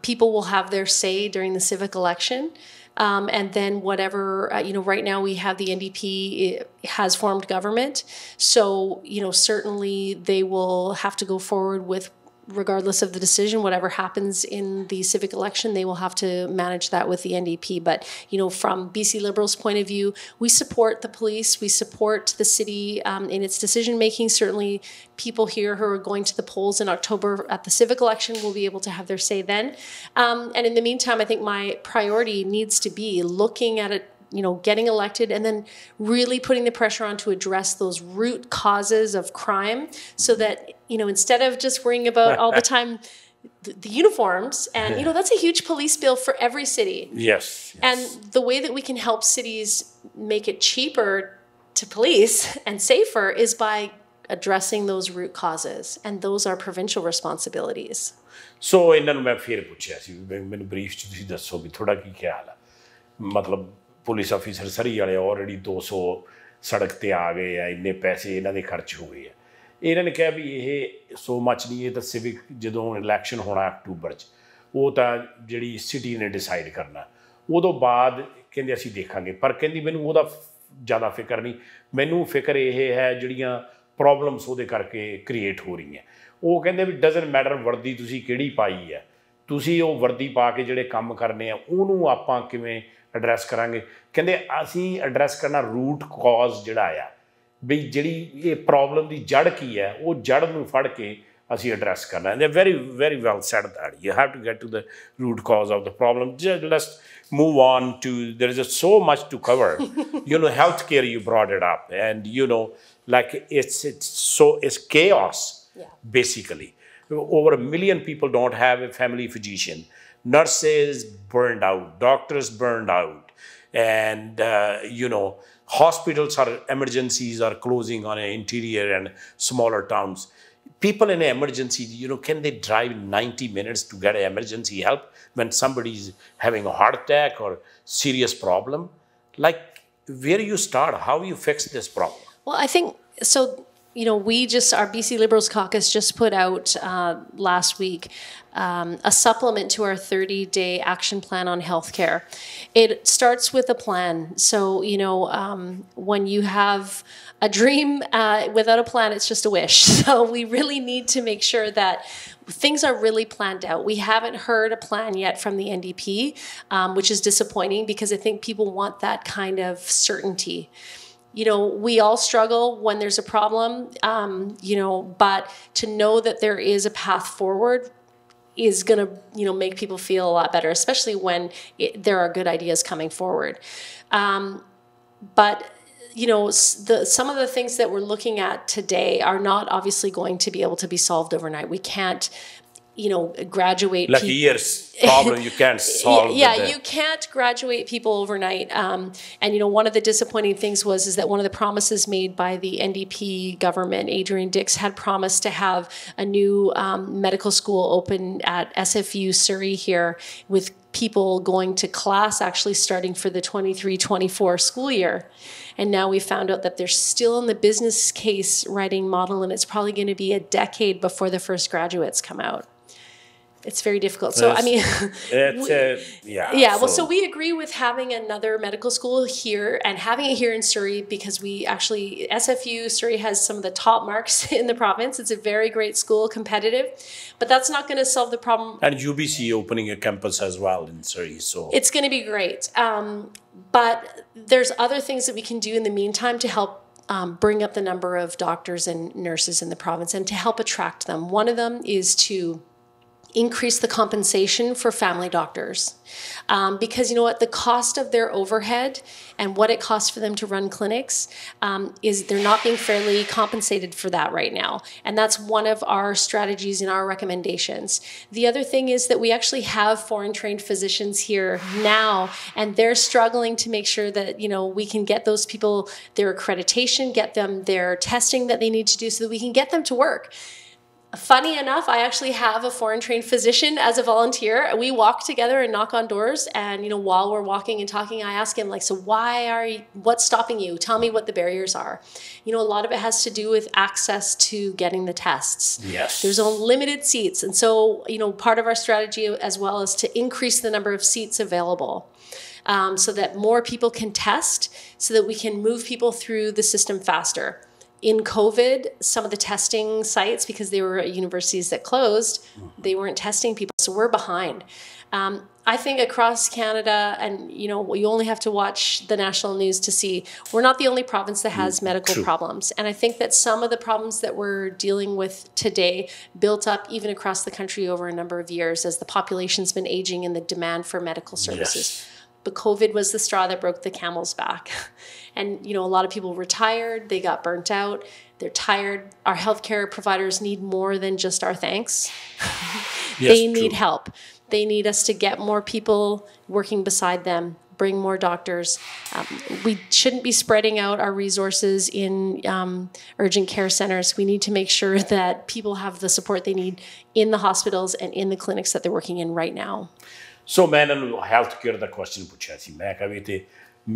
People will have their say during the civic election. And then whatever, you know, right now we have the NDP has formed government. So, you know, certainly they will have to go forward with, regardless of the decision, whatever happens in the civic election, they will have to manage that with the NDP. But, you know, from BC Liberals' point of view, we support the police, we support the city in its decision making. Certainly people here who are going to the polls in October at the civic election will be able to have their say then. And in the meantime, I think my priority needs to be looking at it, you know, getting elected and then really putting the pressure on to address those root causes of crime so that, you know, instead of just worrying about all the time the uniforms, and, you know, that's a huge police bill for every city. Yes. And the way that we can help cities make it cheaper to police and safer is by addressing those root causes. And those are provincial responsibilities. So, ਇਹਨਾਂ ਨੂੰ ਮੈਂ ਫਿਰ ਪੁੱਛਿਆ ਸੀ ਮੈਨੂੰ brief ਚ ਤੁਸੀਂ ਦੱਸੋ ਵੀ ਥੋੜਾ ਕੀ ਖਿਆਲ ਆ ਮਤਲਬ ਪੁਲਿਸ ਆਫੀਸਰ ਸਰੀ ਵਾਲੇ ਆਲਰੇਡੀ 200 ਸੜਕ ਤੇ ਆ ਗਏ ਆ ਇੰਨੇ ਪੈਸੇ ਇਹਨਾਂ ਦੇ ਖਰਚ ਹੋ ਗਏ ਆ ਇਹਨਾਂ ਨੇ ਕਿਹਾ ਵੀ ਇਹ ਸੋ ਮੱਚ ਨਹੀਂ ਇਹ ਤਾਂ ਸਿਵਿਕ ਜਦੋਂ ਇਲੈਕਸ਼ਨ ਹੋਣਾ ਅਕਤੂਬਰ 'ਚ ਉਹ ਤਾਂ ਜਿਹੜੀ ਸਿਟੀ ਨੇ ਡਿਸਾਈਡ ਕਰਨਾ ਉਦੋਂ ਬਾਅਦ ਕਹਿੰਦੇ ਅਸੀਂ ਦੇਖਾਂਗੇ ਪਰ ਕਹਿੰਦੀ ਮੈਨੂੰ ਉਹਦਾ ਜ਼ਿਆਦਾ ਫਿਕਰ ਨਹੀਂ ਮੈਨੂੰ ਫਿਕਰ ਇਹ ਹੈ ਜਿਹੜੀਆਂ ਪ੍ਰੋਬਲਮਸ ਉਹਦੇ ਕਰਕੇ ਕ੍ਰੀਏਟ ਹੋ ਰਹੀਆਂ ਉਹ ਕਹਿੰਦੇ ਵੀ ਡਜ਼ਨਟ ਮੈਟਰ ਵਰਦੀ ਤੁਸੀਂ ਕਿਹੜੀ ਪਾਈ ਹੈ ਤੁਸੀਂ ਉਹ ਵਰਦੀ ਪਾ ਕੇ ਜਿਹੜੇ ਕੰਮ ਕਰਨੇ ਆ ਉਹਨੂੰ ਆਪਾਂ ਕਿਵੇਂ ਐਡਰੈਸ ਕਰਾਂਗੇ ਕਹਿੰਦੇ ਅਸੀਂ ਐਡਰੈਸ ਕਰਨਾ ਰੂਟ ਕਾਜ਼ ਜਿਹੜਾ ਆ ਵੀ ਜਿਹੜੀ ਇਹ ਪ੍ਰੋਬਲਮ ਦੀ ਜੜ ਕੀ ਹੈ ਉਹ ਜੜ ਨੂੰ ਫੜ ਕੇ ਅਸੀਂ ਐਡਰੈਸ ਕਰਨਾ ਦੇ very very well said that you have to get to the root cause of the problem let's move on to there is so much to cover you know healthcare you brought it up and you know like it's chaos basically over 1 million people don't have a family physician nurses burned out doctors burned out and you know hospitals are emergencies are closing on an interior and smaller towns people in an emergency you know can they drive 90 minutes to get emergency help when somebody is having a heart attack or serious problem like where you start how you fix this problem well I think so you know we just our BC Liberals caucus just put out last week a supplement to our 30-day action plan on healthcare. It starts with a plan. So, you know, when you have a dream without a plan, it's just a wish. So we really need to make sure that things are really planned out. We haven't heard a plan yet from the NDP, which is disappointing because I think people want that kind of certainty. You know, we all struggle when there's a problem, you know, but to know that there is a path forward is going to, you know, make people feel a lot better, especially when there are good ideas coming forward. But, you know, some of the things that we're looking at today are not obviously going to be able to be solved overnight. We can't, you know, graduate like a year's problem you can't solve you can't graduate people overnight and you know one of the disappointing things is that one of the promises made by the NDP government Adrian Dix had promised to have a new medical school open at SFU Surrey here with people going to class actually starting for the 23-24 school year. And now we found out that they're still in the business case writing model and it's probably going to be a decade before the first graduates come out. It's very difficult. So, I mean, so we agree with having another medical school here and having it here in Surrey because we actually, SFU Surrey has some of the top marks in the province. It's a very great school, competitive, but that's not going to solve the problem. And UBC opening a campus as well in Surrey, so. It's going to be great. But there's other things that we can do in the meantime to help bring up the number of doctors and nurses in the province and to help attract them. One of them is to increase the compensation for family doctors. Because you know what, the cost of their overhead and what it costs for them to run clinics is they're not being fairly compensated for that right now. And that's one of our strategies in our recommendations. The other thing is that we actually have foreign trained physicians here now, and they're struggling to make sure that, you know, we can get those people their accreditation, get them their testing that they need to do so that we can get them to work. Funny enough, I actually have a foreign trained physician as a volunteer. We walk together and knock on doors, and you know, while we're walking and talking, I ask him like, so what's stopping you? Tell me what the barriers are. You know, a lot of it has to do with access to getting the tests. Yes. There's unlimited seats. And so, you know, part of our strategy as well is to increase the number of seats available. So that more people can test, so that we can move people through the system faster. In COVID, some of the testing sites, because they were at universities that closed, they weren't testing people, so we're behind. I think across Canada, and you know, you only have to watch the national news to see, we're not the only province that has medical problems. And I think that some of the problems that we're dealing with today built up even across the country over a number of years as the population's been aging and the demand for medical services. Yes. But COVID was the straw that broke the camel's back. And, you know, a lot of people retired, they got burnt out, they're tired. Our healthcare providers need more than just our thanks. They need help. They need us to get more people working beside them, bring more doctors. We shouldn't be spreading out our resources in urgent care centers. We need to make sure that people have the support they need in the hospitals and in the clinics that they're working in right now. So मैं इन्होंने health care का question पूछा सी मैं कहा भी इतने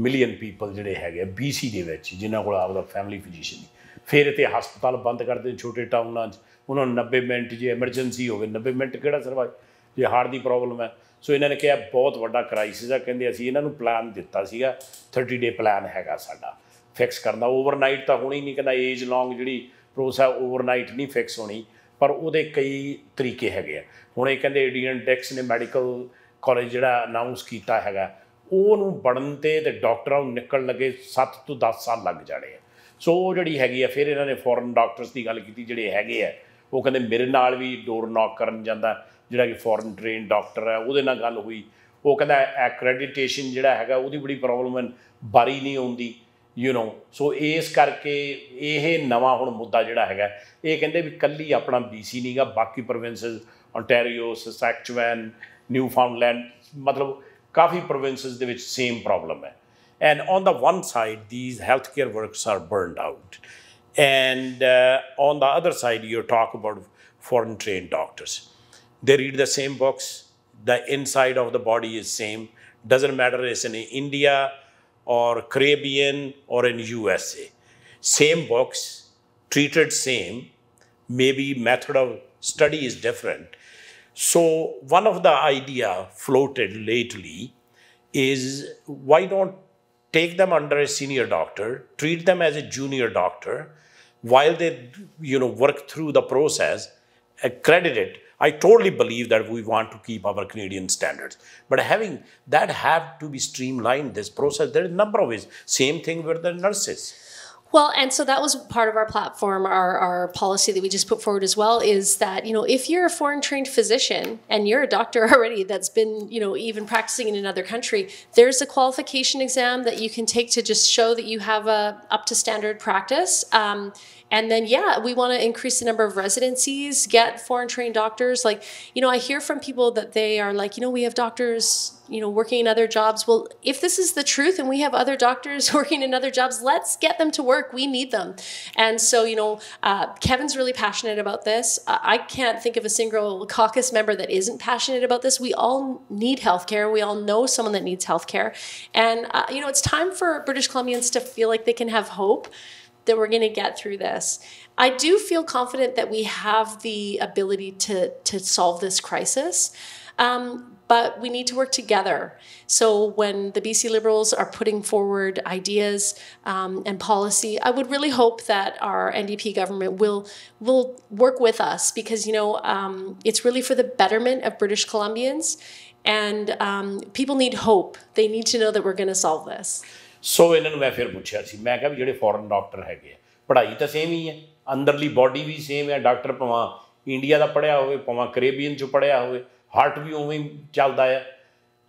million people जिहड़े हैगे BC दे विच जिन्हां कोल आपदा फैमिली फिजिशियन फिर इतने हस्पताल बंद करते छोटे टाउनां उन्होंने 90 मिनट जे एमरजेंसी होवे 90 मिनट किहड़ा सर्वाइव जे हार्ट की प्रॉब्लम है सो इन्होंने कहा बहुत वड्डा क्राइसिस है कहंदे असीं इन्हां नूं प्लान दिता सीगा 30 डे प्लान हैगा साडा फिक्स करना ओवरनाइट तो होनी नहीं कहंदा एज लॉन्ग जिहड़ी प्रोसेस ओवरनाइट नहीं फिक्स होनी पर उहदे कई तरीके हैगे हुण इह कहंदे एडियन डेक्स ने मैडिकल कॉलेज जिहड़ा अनाउंस कीता हैगा ਉਹਨੂੰ ਬਣਨ ਤੇ ਡਾਕਟਰਾਂ ਨੂੰ ਨਿਕਲਣ ਲੱਗੇ 7 ਤੋਂ 10 ਸਾਲ ਲੱਗ ਜਾਣੇ ਆ ਸੋ ਉਹ ਜਿਹੜੀ ਹੈਗੀ ਆ ਫਿਰ ਇਹਨਾਂ ਨੇ ਫੋਰਨ ਡਾਕਟਰਸ ਦੀ ਗੱਲ ਕੀਤੀ ਜਿਹੜੇ ਹੈਗੇ ਆ ਉਹ ਕਹਿੰਦੇ ਮੇਰੇ ਨਾਲ ਵੀ ਡੋਰ ਨੌਕ ਕਰਨ ਜਾਂਦਾ ਜਿਹੜਾ ਕਿ ਫੋਰਨ ਟ੍ਰੇਨ ਡਾਕਟਰ ਹੈ ਉਹਦੇ ਨਾਲ ਗੱਲ ਹੋਈ ਉਹ ਕਹਿੰਦਾ ਐਕ੍ਰੈਡੀਟੇਸ਼ਨ ਜਿਹੜਾ ਹੈਗਾ ਉਹਦੀ ਬੜੀ ਪ੍ਰੋਬਲਮ ਹੈ ਬਾਰੀ ਨਹੀਂ ਆਉਂਦੀ ਯੂ ਨੋ ਸੋ ਇਸ ਕਰਕੇ ਇਹ ਨਵਾਂ ਹੁਣ ਮੁੱਦਾ ਜਿਹੜਾ ਹੈਗਾ ਇਹ ਕਹਿੰਦੇ ਵੀ ਕੱਲੀ ਆਪਣਾ BC ਨਹੀਂਗਾ ਬਾਕੀ ਪ੍ਰੋਵਿੰਸਸ ontario ਸਸੈਕਚੁਅਨ Newfoundland, matlab काफ़ी provinces ਦੇ ਵਿੱਚ same problem है and on the one side these healthcare workers are burned out and on the other side you talk about foreign trained doctors they read the same books the inside of the body is same doesn't matter it's in India or Caribbean or in USA same books treated same maybe method of study is different. So one of the idea floated lately is why don't take them under a senior doctor, treat them as a junior doctor while they work through the process, accredit it. I totally believe that we want to keep our Canadian standards. But having that have to be streamlined, this process, there is a number of ways. Same thing with the nurses. Well, and so that was part of our platform, our policy that we just put forward as well, is that, if you're a foreign trained physician and you're a doctor already that's been, even practicing in another country, there's a qualification exam that you can take to just show that you have a up to standard practice. And then, we want to increase the number of residencies, get foreign trained doctors. Like, I hear from people that they are like, we have doctors, working in other jobs. Well, if this is the truth and we have other doctors working in other jobs, let's get them to work. We need them. And so, Kevin's really passionate about this. I can't think of a single caucus member that isn't passionate about this. We all need healthcare. We all know someone that needs healthcare. And, it's time for British Columbians to feel like they can have hope that we're going to get through this. I do feel confident that we have the ability to solve this crisis, but we need to work together. So when the BC Liberals are putting forward ideas and policy, I would really hope that our NDP government will work with us because, it's really for the betterment of British Columbians and people need hope. They need to know that we're going to solve this. ਸੋ ਇਹਨਾਂ ਨੂੰ ਮੈਂ ਫਿਰ ਪੁੱਛਿਆ ਸੀ ਮੈਂ ਕਿਹਾ ਵੀ ਜਿਹੜੇ foreign doctor ਹੈਗੇ ਆ ਪੜ੍ਹਾਈ ਤਾਂ ਸੇਮ ਹੀ ਹੈ ਅੰਦਰਲੀ ਬਾਡੀ ਵੀ ਸੇਮ ਹੈ ਡਾਕਟਰ ਭਾਵੇਂ ਇੰਡੀਆ ਦਾ ਪੜ੍ਹਿਆ ਹੋਵੇ, ਭਾਵੇਂ ਕਰੇਬੀਅਨ 'ਚੋਂ ਪੜ੍ਹਿਆ ਹੋਵੇ, ਹਾਰਟ ਵੀ ਉਵੇਂ ਹੀ ਚੱਲਦਾ ਆ।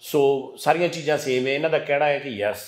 ਸੋ ਸਾਰੀਆਂ ਚੀਜ਼ਾਂ ਸੇਮ ਹੈ। ਇਹਨਾਂ ਦਾ ਕਹਿਣਾ ਹੈ ਕਿ ਯੈਸ,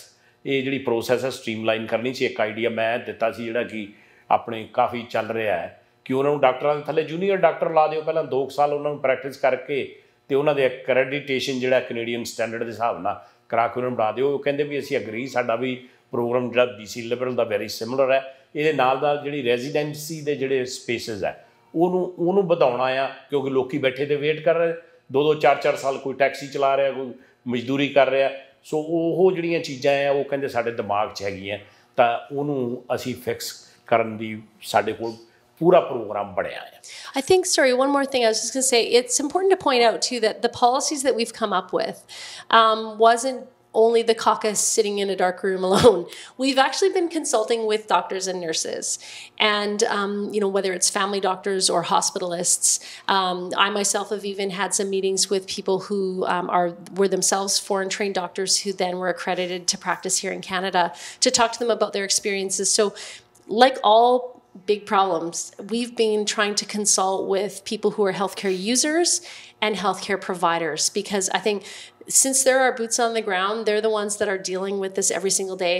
ਇਹ ਜਿਹੜੀ ਪ੍ਰੋਸੈਸ ਹੈ ਸਟਰੀਮਲਾਈਨ ਕਰਨੀ ਸੀ। ਇੱਕ ਆਈਡੀਆ ਮੈਂ ਦਿੱਤਾ ਸੀ ਜਿਹੜਾ ਕਿ ਆਪਣੇ ਕਾਫੀ ਚੱਲ ਰਿਹਾ ਹੈ ਕਿ ਉਹਨਾਂ ਨੂੰ ਡਾਕਟਰਾਂ ਦੇ ਥੱਲੇ ਜੂਨੀਅਰ ਡਾਕਟਰ ਲਾ ਦਿਓ, ਪਹਿਲਾਂ 2 ਸਾਲ ਉਹਨਾਂ ਨੂੰ ਪ੍ਰੈਕਟਿਸ ਕਰਕੇ ਅਤੇ ਉਹਨਾਂ ਦੇ ਐਕਰੈਡੀਟੇਸ਼ਨ ਜਿਹੜਾ ਕੈਨੇਡੀਅਨ ਸਟੈਂਡਰਡ ਦੇ ਹਿਸਾਬ ਨਾਲ ਕਰਾ ਕੇ ਉਹਨਾਂ ਨੂੰ ਬਣਾ ਦਿਓ। ਉਹ ਕਹਿੰਦੇ ਵੀ ਅਸੀਂ ਅਗਰੀ, ਸਾਡਾ ਵੀ ਪ੍ਰੋਗਰਾਮ ਜਿਹੜਾ BC ਲਿਬਰਲ ਦਾ ਵੈਰੀ ਸਿਮਿਲਰ ਹੈ। ਇਹਦੇ ਨਾਲ ਜਿਹੜੀ ਰੈਜ਼ੀਡੈਂਸੀ ਦੇ ਜਿਹੜੇ ਸਪੇਸਿਸ ਹੈ ਉਹਨੂੰ ਵਧਾਉਣਾ ਆ, ਕਿਉਂਕਿ ਲੋਕ ਬੈਠੇ ਤੇ ਵੇਟ ਕਰ ਰਹੇ 2-2 4-4 ਸਾਲ, ਕੋਈ ਟੈਕਸੀ ਚਲਾ ਰਿਹਾ, ਕੋਈ ਮਜ਼ਦੂਰੀ ਕਰ ਰਿਹਾ। ਸੋ ਉਹ ਜਿਹੜੀਆਂ ਚੀਜ਼ਾਂ ਆ ਉਹ ਕਹਿੰਦੇ ਸਾਡੇ ਦਿਮਾਗ 'ਚ ਹੈਗੀਆਂ, ਤਾਂ ਉਹਨੂੰ ਅਸੀਂ ਫਿਕਸ ਕਰਨ ਦੀ ਸਾਡੇ ਕੋਲ ਪੂਰਾ ਪ੍ਰੋਗਰਾਮ ਬਣਿਆ ਹੈ। I think, sorry, one more thing I was just going to say, it's important to point out too that the policies that we've come up with wasn't only the caucus sitting in a dark room alone. We've actually been consulting with doctors and nurses, and whether it's family doctors or hospitalists. I myself have even had some meetings with people who were themselves foreign trained doctors who then were accredited to practice here in Canada, to talk to them about their experiences. So like all big problems, we've been trying to consult with people who are healthcare users and healthcare providers, because I think since there are boots on the ground, they're the ones that are dealing with this every single day.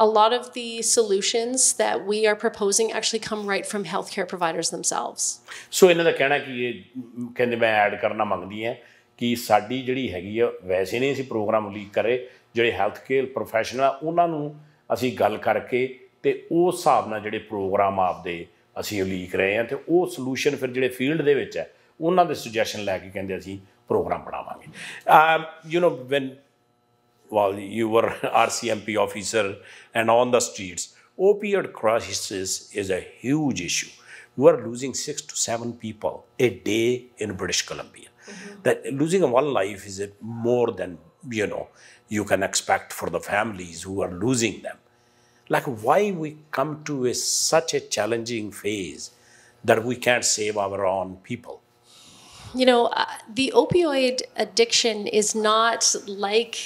A lot of the solutions that we are proposing actually come right from healthcare providers themselves. So ਇਹਨਾਂ ਦਾ ਕਹਿਣਾ ਕਿ ਇਹ ਕਹਿੰਦੇ ਮੈਂ add ਕਰਨਾ ਮੰਗਦੀ ਹਾਂ ਕਿ ਸਾਡੀ ਜਿਹੜੀ ਹੈਗੀ ਆ, ਵੈਸੇ ਨਹੀਂ ਅਸੀਂ ਪ੍ਰੋਗਰਾਮ ਲੀਕ ਕਰੇ, ਜਿਹੜੇ ਹੈਲਥਕੇਅਰ ਪ੍ਰੋਫੈਸ਼ਨਲ ਆ ਉਹਨਾਂ ਨੂੰ ਅਸੀਂ ਗੱਲ ਕਰਕੇ ਅਤੇ ਉਸ ਹਿਸਾਬ ਨਾਲ ਜਿਹੜੇ ਪ੍ਰੋਗਰਾਮ ਆਪਦੇ ਅਸੀਂ ਉਲੀਕ ਰਹੇ ਹਾਂ, ਅਤੇ ਉਹ ਸੋਲੂਸ਼ਨ ਫਿਰ ਜਿਹੜੇ ਫੀਲਡ ਦੇ ਵਿੱਚ ਹੈ ਉਹਨਾਂ ਦੇ ਸੁਜੈਸ਼ਨ ਲੈ ਕੇ ਕਹਿੰਦੇ ਅਸੀਂ ਪ੍ਰੋਗਰਾਮ ਬਣਾਵਾਂਗੇ। when while you were RCMP officer and on the streets, opioid crisis is a huge issue. We are losing 6 to 7 people a day in British Columbia. That losing one life is more than you can expect for the families who are losing them. Like, why we come to such a challenging phase that we can't save our own people? The opioid addiction is not like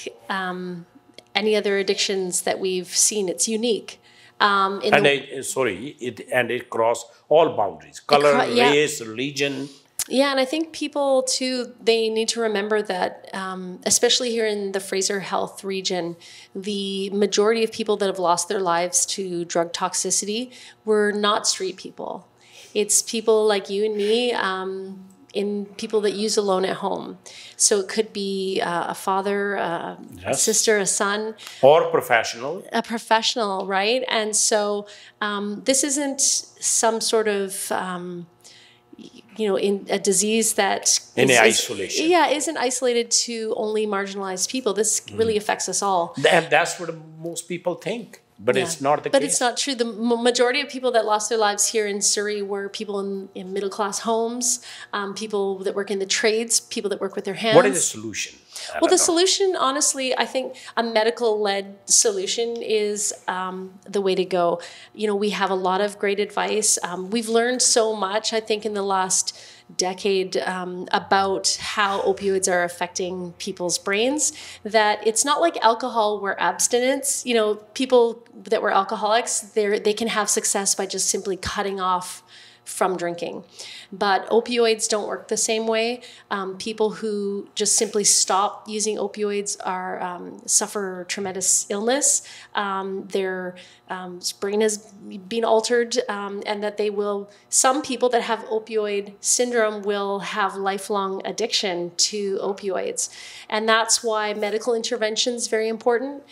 any other addictions that we've seen. It's unique. It cross all boundaries, color, race, religion. Yeah, and I think people too, they need to remember that, especially here in the Fraser Health region, the majority of people that have lost their lives to drug toxicity were not street people. It's people like you and me, in people that use alone at home. So it could be a father, a sister, a son. Or professional. A professional, right? And so this isn't some sort of... in a disease that isolation. Isn't isolated to only marginalized people. This really affects us all. And that's what most people think. But it's not the case. But it's not true. The majority of people that lost their lives here in Surrey were people in middle-class homes, people that work in the trades, people that work with their hands. What is the solution? Well, the solution, honestly, I think a medical-led solution is the way to go. We have a lot of great advice. We've learned so much, I think, in the last decade about how opioids are affecting people's brains, that it's not like alcohol where abstinence, people that were alcoholics, they can have success by just simply cutting off from drinking. But opioids don't work the same way. People who just simply stop using opioids suffer tremendous illness. Their brain has been altered, and that some people that have opioid syndrome will have lifelong addiction to opioids. And that's why medical intervention is very important.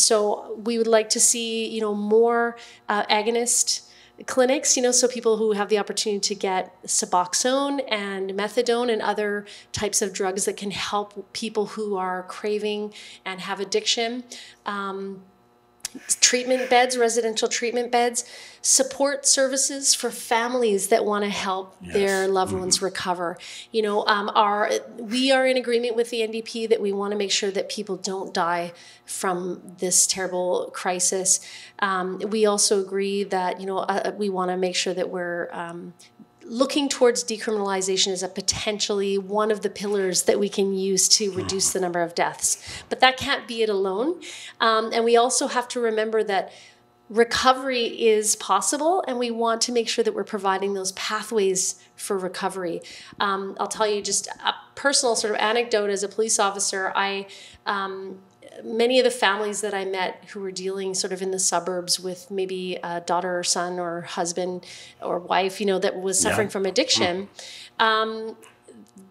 So we would like to see, more agonist clinics, so people who have the opportunity to get Suboxone and methadone and other types of drugs that can help people who are craving and have addiction. Treatment beds, residential treatment beds, support services for families that want to help their loved ones recover. We are in agreement with the NDP that we want to make sure that people don't die from this terrible crisis. We also agree that, we want to make sure that we're looking towards decriminalization as a potentially one of the pillars that we can use to reduce the number of deaths. But that can't be it alone. And we also have to remember that recovery is possible, and we want to make sure that we're providing those pathways for recovery. I'll tell you just a personal sort of anecdote as a police officer. Many of the families that I met who were dealing sort of in the suburbs with maybe a daughter or son or husband or wife, you know, that was suffering from addiction,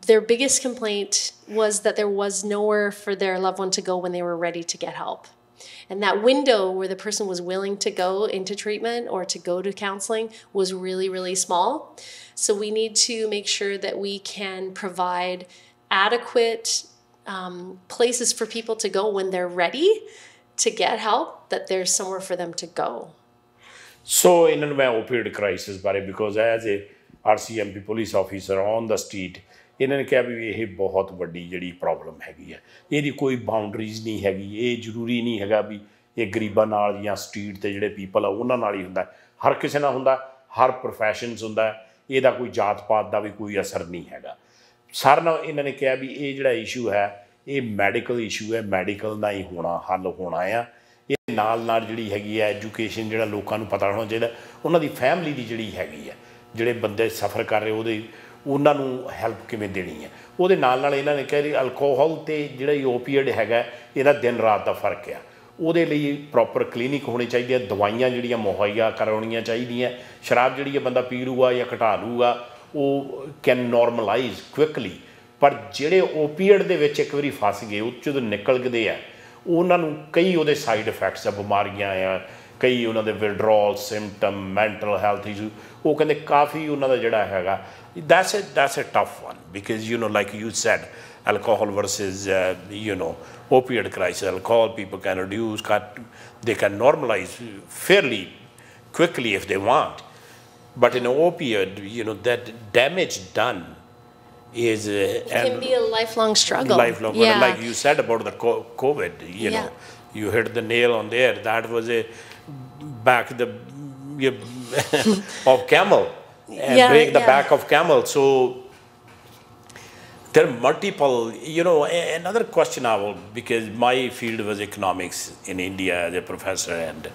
their biggest complaint was that there was nowhere for their loved one to go when they were ready to get help. And that window where the person was willing to go into treatment or to go to counseling was really, really small. So we need to make sure that we can provide adequate places for people to go when they're ready to get help, that there's somewhere for them to go. So in an opioid crisis, because as a RCMP police officer on the street, इन्होंने कहा भी ये बहुत बड़ी जड़ी problem हैगी है, ये कोई बाउंड्रीज नहीं हैगी, ये जरूरी नहीं हैगा भी ये गरीबां नाल या स्ट्रीट ते जिहड़े पीपल आ उन्हां नाल ही हुंदा, हर किसी नाल हुंदा, हर प्रोफैशनस हुंदा, इहदा कोई जात पात दा भी कोई असर नहीं हैगा। सारे नाल इन्होंने कहा भी ये जिहड़ा इशू है ये मैडिकल इशू है, मैडिकल दा ही होना हल होना आ, ये नाल नाल जिहड़ी हैगी है एजुकेशन जिहड़ा लोकां नूं पता होना चाहिदा, उन्हां दी फैमिली दी जिहड़ी हैगी है, जिहड़े बंदे सफ़र कर रहे ਉਹਦੇ ਉਹਨਾਂ ਨੂੰ ਹੈਲਪ ਕਿਵੇਂ ਦੇਣੀ ਹੈ। ਉਹਦੇ ਨਾਲ ਨਾਲ ਇਹਨਾਂ ਨੇ ਕਿਹਾ ਜੀ ਅਲਕੋਹਲ ਅਤੇ ਜਿਹੜਾ ਓਪੀਅਡ ਹੈਗਾ ਇਹਦਾ ਦਿਨ ਰਾਤ ਦਾ ਫਰਕ ਆ, ਉਹਦੇ ਲਈ ਪ੍ਰੋਪਰ ਕਲੀਨਿਕ ਹੋਣੇ ਚਾਹੀਦੇ ਆ, ਦਵਾਈਆਂ ਜਿਹੜੀਆਂ ਮੁਹੱਈਆ ਕਰਾਉਣੀਆਂ ਚਾਹੀਦੀਆਂ। ਸ਼ਰਾਬ ਜਿਹੜੀ ਹੈ ਬੰਦਾ ਪੀ ਲੂਗਾ ਜਾਂ ਘਟਾ ਲੂਗਾ ਉਹ ਕੈਨ ਨੋਰਮਲਾਈਜ਼ ਕੁਇਕਲੀ, ਪਰ ਜਿਹੜੇ ਓਪੀਅਡ ਦੇ ਵਿੱਚ ਇੱਕ ਵਾਰੀ ਫਸ ਗਏ ਉਹ ਜਦੋਂ ਨਿਕਲਦੇ ਆ ਉਹਨਾਂ ਨੂੰ ਕਈ ਉਹਦੇ ਸਾਈਡ ਇਫੈਕਟਸ ਆ, ਬਿਮਾਰੀਆਂ ਆ, ਕਈ ਉਹਨਾਂ ਦੇ ਵਿਡਰੋਲ ਸਿੰਪਟਮ, ਮੈਂਟਲ ਹੈਲਥ ਇਸ਼ੂ, ਉਹ ਕਹਿੰਦੇ ਕਾਫੀ ਉਹਨਾਂ ਦਾ ਜਿਹੜਾ ਹੈਗਾ। That's a tough one because, you know, like you said, alcohol versus, you know, opioid crisis. Alcohol people can reduce, they can normalize fairly quickly if they want. But in opioid, you know, that damage done is... it can be a lifelong struggle. Lifelong. Yeah. Like you said about the COVID, you know, you hit the nail on there. That was a of camel. And break the back of camel. So there are multiple, you know, another question I will, because my field was economics in India as a professor and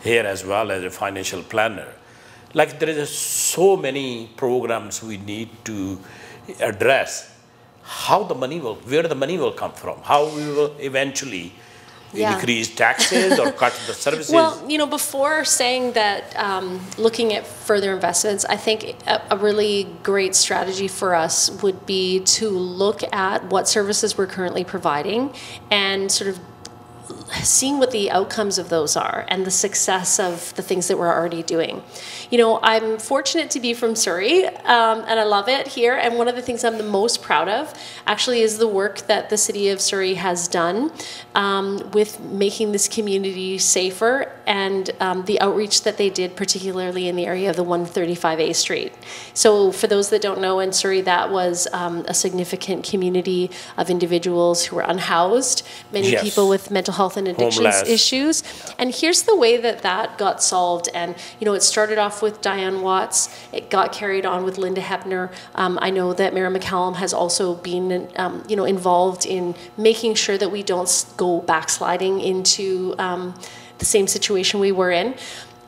here as well as a financial planner. Like there is so many programs we need to address. How the money will, where the money will come from, how we will eventually increase taxes or cut the services? Well, you know, before saying that, looking at further investments, I think a really great strategy for us would be to look at what services we're currently providing and sort of seeing what the outcomes of those are and the success of the things that we're already doing. You know, I'm fortunate to be from Surrey, and I love it here. And one of the things I'm the most proud of actually is the work that the city of Surrey has done with making this community safer and the outreach that they did, particularly in the area of the 135A Street. So for those that don't know, in Surrey, that was a significant community of individuals who were unhoused, many people with mental health and addictions issues. And here's the way that that got solved. And, you know, it started off with Diane Watts. It got carried on with Linda Hepner. I know that Mayor McCallum has also been, you know, involved in making sure that we don't go backsliding into the same situation we were in.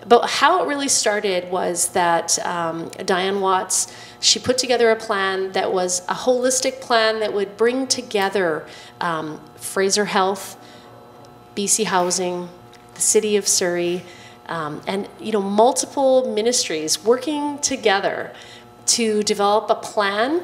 But how it really started was that Diane Watts, she put together a plan that was a holistic plan that would bring together Fraser Health, BC Housing, the City of Surrey, and, you know, multiple ministries working together to develop a plan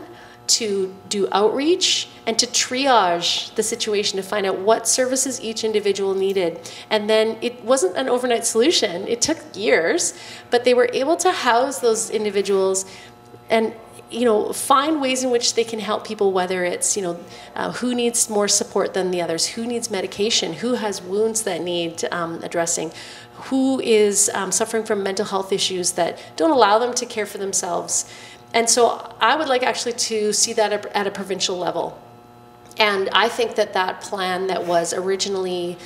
to do outreach and to triage the situation to find out what services each individual needed. And then it wasn't an overnight solution. It took years, but they were able to house those individuals and, you know, find ways in which they can help people, whether it's, you know, who needs more support than the others, who needs medication, who has wounds that need addressing, who is suffering from mental health issues that don't allow them to care for themselves. And so I would like actually to see that at a provincial level. And I think that that plan that was originally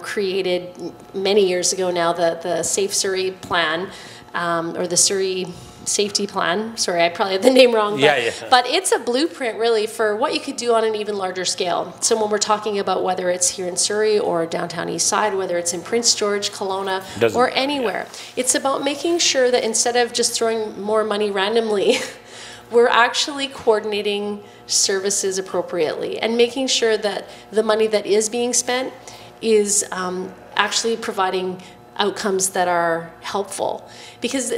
created many years ago now, the Safe Surrey plan, or the Surrey safety plan. Sorry, I probably had the name wrong. But it's a blueprint really for what you could do on an even larger scale. So when we're talking about whether it's here in Surrey or downtown East Side, whether it's in Prince George, Kelowna, or anywhere, it's about making sure that instead of just throwing more money randomly, we're actually coordinating services appropriately and making sure that the money that is being spent is actually providing outcomes that are helpful, because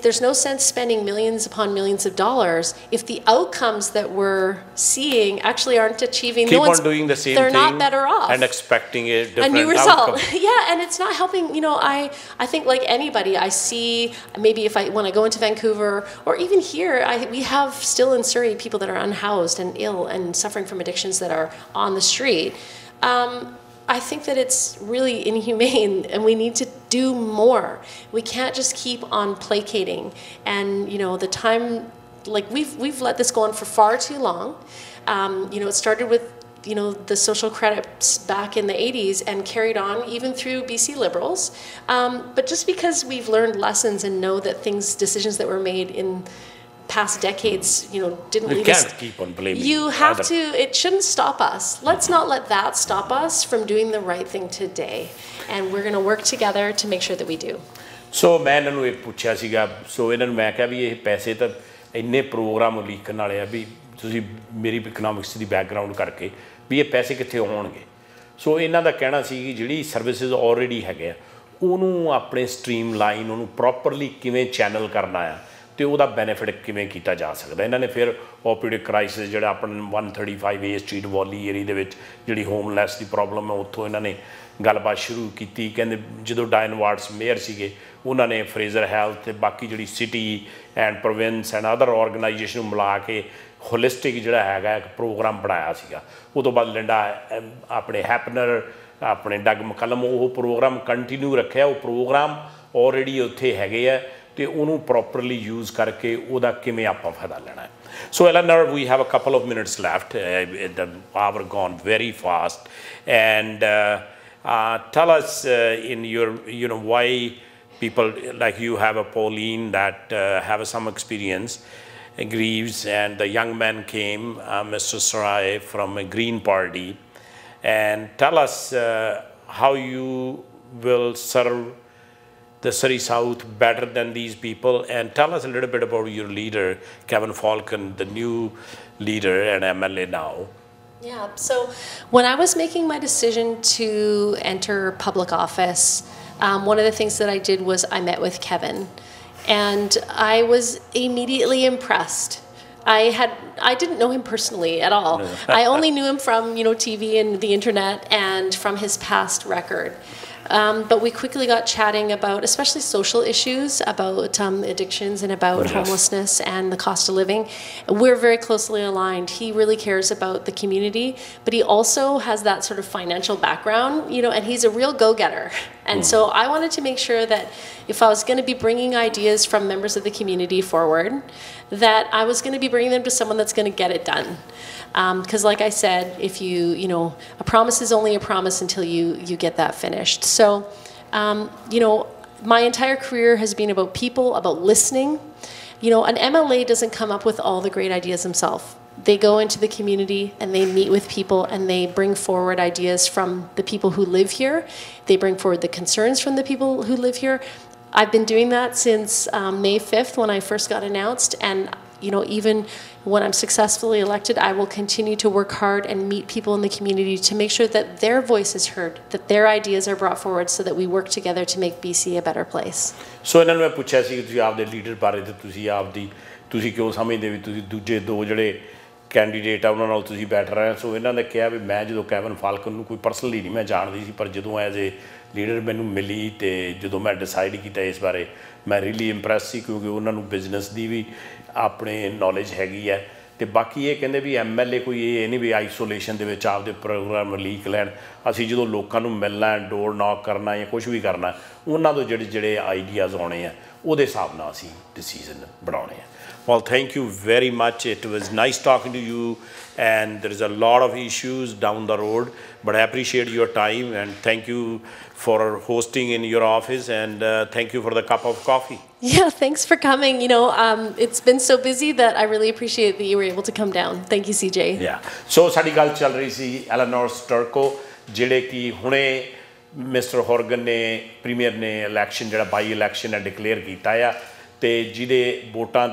there's no sense spending millions upon millions of dollars if the outcomes that we're seeing actually aren't achieving. Keep on doing the same thing. They're not better off and expecting a different new result. outcome. Yeah, and it's not helping. You know, I think like anybody, I see maybe when I go into Vancouver or even here, we have still in Surrey people that are unhoused and ill and suffering from addictions that are on the street. I think that it's really inhumane and we need to do more. We can't just keep on placating. And, you know, the time, like we've let this go on for far too long. You know, it started with, you know, the social credits back in the 80s and carried on even through BC Liberals. But just because we've learned lessons and know that decisions that were made in past decades, you know, didn't leave us. You can't keep on blaming. You have to, it shouldn't stop us. Let's not let that stop us from doing the right thing today. And we're going to work together to make sure that we do. So, मैं इन्होंने एक पूछा सीगा, so इन्होंने मैं कहा भी ये पैसे तो इन्ने प्रोग्राम लीक करने वाले हैं भी तुसी मेरी इकोनॉमिक्स दी बैकग्राउंड करके भी ये पैसे कित्थे होणगे. So इन्हां दा कहना सी कि जिहड़ी सर्विसेज ऑलरेडी हैगे आ ਉਹਨੂੰ ਆਪਣੇ स्ट्रीमलाइन ਉਹਨੂੰ ਪ੍ਰੋਪਰਲੀ ਕਿਵੇਂ ਚੈਨਲ ਕਰਨਾ ਆ तो वह बेनीफिट किमें किया जा सकता. इन्होंने फिर ओपीडी क्राइसिस जो अपन 135 A street volley area ji homeless की प्रॉब्लम है उत्थों इन्होंने गलबात शुरू की. कहते जो डायन वार्ड्स मेयर से उन्होंने फ्रेजर हैल्थ बाकी जी city and province and other organization मिला के होलिस्टिक जोड़ा है एक प्रोग्राम बनाया सीगा. उस तो बाद लिंडा अपने हैपनर अपने डग मकलम वो प्रोग्राम कंटिन्यू रखे. वो प्रोग्राम ऑलरेडी उत्थे हैगे है तो उन्होंने प्रॉपरली यूज़ करके उदा किमें आपां फायदा लेना है. So Eleanor, we have a couple of minutes left. The hour gone very fast, and tell us in your, you know, why people like you have a Pauline that have some experience, grieves, and the young man came, Mr. Sarai from a Green Party, and tell us how you will serve the Surrey South better than these people, and tell us a little bit about your leader, Kevin Falcon, the new leader and MLA now. Yeah, so when I was making my decision to enter public office, one of the things that I did was I met with Kevin, and I was immediately impressed. I didn't know him personally at all. No. I only knew him from, you know, TV and the internet and from his past record. But we quickly got chatting about, especially social issues, about addictions and about homelessness and the cost of living. We're very closely aligned. He really cares about the community, but he also has that sort of financial background, you know, and he's a real go-getter. And so I wanted to make sure that if I was going to be bringing ideas from members of the community forward, that I was going to be bringing them to someone that's going to get it done. Because like I said, if you know, a promise is only a promise until you get that finished. So, you know, my entire career has been about people, about listening. You know, an MLA doesn't come up with all the great ideas himself. They go into the community and they meet with people and they bring forward ideas from the people who live here. They bring forward the concerns from the people who live here. I've been doing that since May 5th when I first got announced, and you know, even when I'm successfully elected, I will continue to work hard and meet people in the community to make sure that their voice is heard, that their ideas are brought forward so that we work together to make BC a better place. So ਇਹਨਾਂ ਨੂੰ ਮੈਂ ਪੁੱਛਿਆ ਸੀ ਕਿ ਤੁਸੀਂ ਆਪਦੇ leader ਬਾਰੇ ਤੇ ਤੁਸੀਂ ਕਿਉਂ ਸਮਝਦੇ ਵੀ ਤੁਸੀਂ ਦੂਜੇ ਦੋ ਜਿਹੜੇ ਕੈਂਡੀਡੇਟ ਆ ਉਹਨਾਂ ਨਾਲ ਤੁਸੀਂ ਬੈਠ ਰਹੇ ਹੋ. ਸੋ ਇਹਨਾਂ ਨੇ ਕਿਹਾ ਵੀ ਮੈਂ ਜਦੋਂ ਕੈਵਨ ਫਾਲਕਨ ਨੂੰ ਕੋਈ ਪਰਸਨਲੀ ਨਹੀਂ ਮੈਂ ਜਾਣਦੀ ਸੀ, ਪਰ ਜਦੋਂ ਐਜ਼ ਏ ਲੀਡਰ ਮੈਨੂੰ ਮਿਲੀ ਤੇ ਜਦੋਂ ਮੈਂ ਡਿਸਾਈਡ ਕੀਤਾ ਇਸ ਬਾਰੇ ਮੈਂ ਰੀਲੀ ਇੰਪਰੈਸ ਸੀ, ਕਿਉਂਕਿ ਉਹਨਾਂ ਨੂੰ ਬਿਜ਼ਨਸ ਦੀ ਵੀ ਆਪਣੇ ਨੌਲੇਜ ਹੈਗੀ ਹੈ. ਤੇ ਬਾਕੀ ਇਹ ਕਹਿੰਦੇ ਵੀ MLA ਕੋਈ ਇਹ ਨਹੀਂ ਵੀ ਆਈਸੋਲੇਸ਼ਨ ਦੇ ਵਿੱਚ ਆਪਦੇ ਪ੍ਰੋਗਰਾਮ ਲੀਕ ਲੈਣ. ਅਸੀਂ ਜਦੋਂ ਲੋਕਾਂ ਨੂੰ ਮਿਲਣਾ, ਡੋਰ ਨੌਕ ਕਰਨਾ ਜਾਂ ਕੁਛ ਵੀ ਕਰਨਾ, ਉਹਨਾਂ ਤੋਂ ਜਿਹੜੇ ਆਈਡੀਆਜ਼ ਆਉਣੇ ਆ ਉਹਦੇ ਹਿਸਾਬ ਨਾਲ ਅਸੀਂ ਡਿਸੀਜ਼ਨ ਬਣਾਉਣੇ ਆ. Well, thank you very much. It was nice talking to you, and there is a lot of issues down the road, but I appreciate your time, and thank you for hosting in your office, and thank you for the cup of coffee. Yeah, thanks for coming. You know, it's been so busy that I really appreciate that you were able to come down. Thank you, CJ. Yeah. So साडी गल चल रही सी Eleanor Sturko ਜਿਹੜੇ कि हुणे mister हॉर्गन ने premiere ने election ਜਿਹੜਾ ਬਾਈ election ਹੈ ਡਿਕਲੇਅਰ ਕੀਤਾ ਆ ਤੇ ਜਿਹਦੇ ਵੋਟਾਂ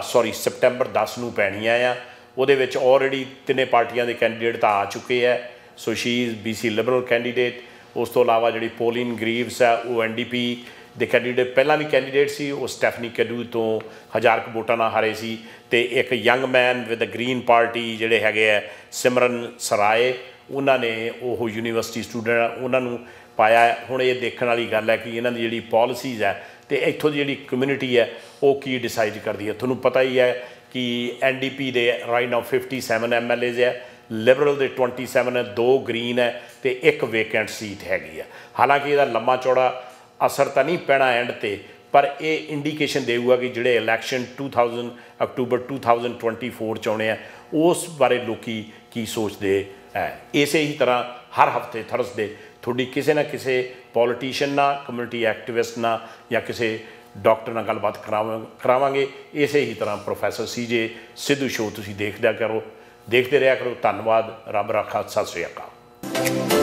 ਸਪਟੈਂਬਰ 10 ਨੂੰ ਪੈਣੀਆਂ ਆ ਉਹਦੇ ਵਿੱਚ ਆਲਰੇਡੀ ਤਿੰਨੇ ਪਾਰਟੀਆਂ ਦੇ ਕੈਂਡੀਡੇਟ ਤਾਂ ਆ ਚੁੱਕੇ ਆ so she is BC liberal candidate ਉਸ ਤੋਂ ਇਲਾਵਾ ਜਿਹੜੀ ਪੋਲਿਨ ਗਰੀਵਸ ਆ ਉਹ NDP ਦੇ ਕੈਂਡੀਡੇਟ ਪਹਿਲਾਂ ਵੀ ਕੈਂਡੀਡੇਟ ਸੀ ਉਹ ਸਟੈਫਨੀ ਕੈਡੂ ਤੋਂ 1000 ਵੋਟਾਂ ਨਾਲ ਹਾਰੇ ਸੀ ਤੇ ਇੱਕ young man with the green party ਜਿਹੜੇ ਹੈਗੇ ਆ ਸਿਮਰਨ ਸਰਾਏ ਉਹਨਾਂ ਨੇ ਉਹ ਯੂਨੀਵਰਸਿਟੀ ਸਟੂਡੈਂਟ ਉਹਨਾਂ ਨੂੰ ਪਾਇਆ ਹੁਣ ਇਹ ਦੇਖਣ ਵਾਲੀ ਗੱਲ ਹੈ ਕਿ ਇਹਨਾਂ ਦੀ ਜਿਹੜੀ ਪਾਲਿਸੀਜ਼ ਹੈ ਤੇ ਇੱਥੋਂ ਦੀ ਜਿਹੜੀ ਕਮਿਊਨਿਟੀ ਹੈ ਉਹ ਕੀ ਡਿਸਾਈਡ ਕਰਦੀ ਹੈ ਤੁਹਾਨੂੰ ਪਤਾ ਹੀ ਹੈ ਕਿ NDP ਦੇ ਰਾਈਟ ਨਾਓ 57 MLAs ਹੈ ਲਿਬਰਲ ਦੇ 27 ਹੈ 2 ਗ੍ਰੀਨ ਹੈ ਤੇ ਇੱਕ ਵੇਕੈਂਟ ਸੀਟ ਹੈਗੀ ਆ ਹਾਲਾਂਕਿ ਇਹਦਾ ਲੰਮਾ ਚੌੜਾ ਅਸਰ ਤਾਂ ਨਹੀਂ ਪੈਣਾ ਐਂਡ ਤੇ ਪਰ ਇਹ ਇੰਡੀਕੇਸ਼ਨ ਦੇਊਗਾ ਕਿ ਜਿਹੜੇ ਇਲੈਕਸ਼ਨ ਅਕਤੂਬਰ 2024 ਚ ਆਉਣੇ ਆ ਉਸ ਬਾਰੇ ਲੋਕੀ ਕੀ ਸੋਚਦੇ ਹੈ ਇਸੇ ਹੀ ਤਰ੍ਹਾਂ ਹਰ ਹਫਤੇ ਥਰਸਡੇ ਤੁਹਾਡੀ ਕਿਸੇ ਨਾ ਕਿਸੇ ਪੋਲੀਟੀਸ਼ੀਅਨ ਨਾਲ ਕਮਿਊਨਿਟੀ ਐਕਟਿਵਿਸਟ ਨਾਲ ਜਾਂ ਕਿਸੇ ਡਾਕਟਰ ਨਾਲ ਗੱਲਬਾਤ ਕਰਾਵਾਂਗੇ ਇਸੇ ਹੀ ਤਰ੍ਹਾਂ ਪ੍ਰੋਫੈਸਰ CJ ਸਿੱਧੂ ਸ਼ੋਅ ਤੁਸੀਂ ਦੇਖਦੇ ਰਿਹਾ ਕਰੋ ਧੰਨਵਾਦ ਰੱਬ ਰਾਖਾ ਸਤਿ ਸ਼੍ਰੀ ਅਕਾਲ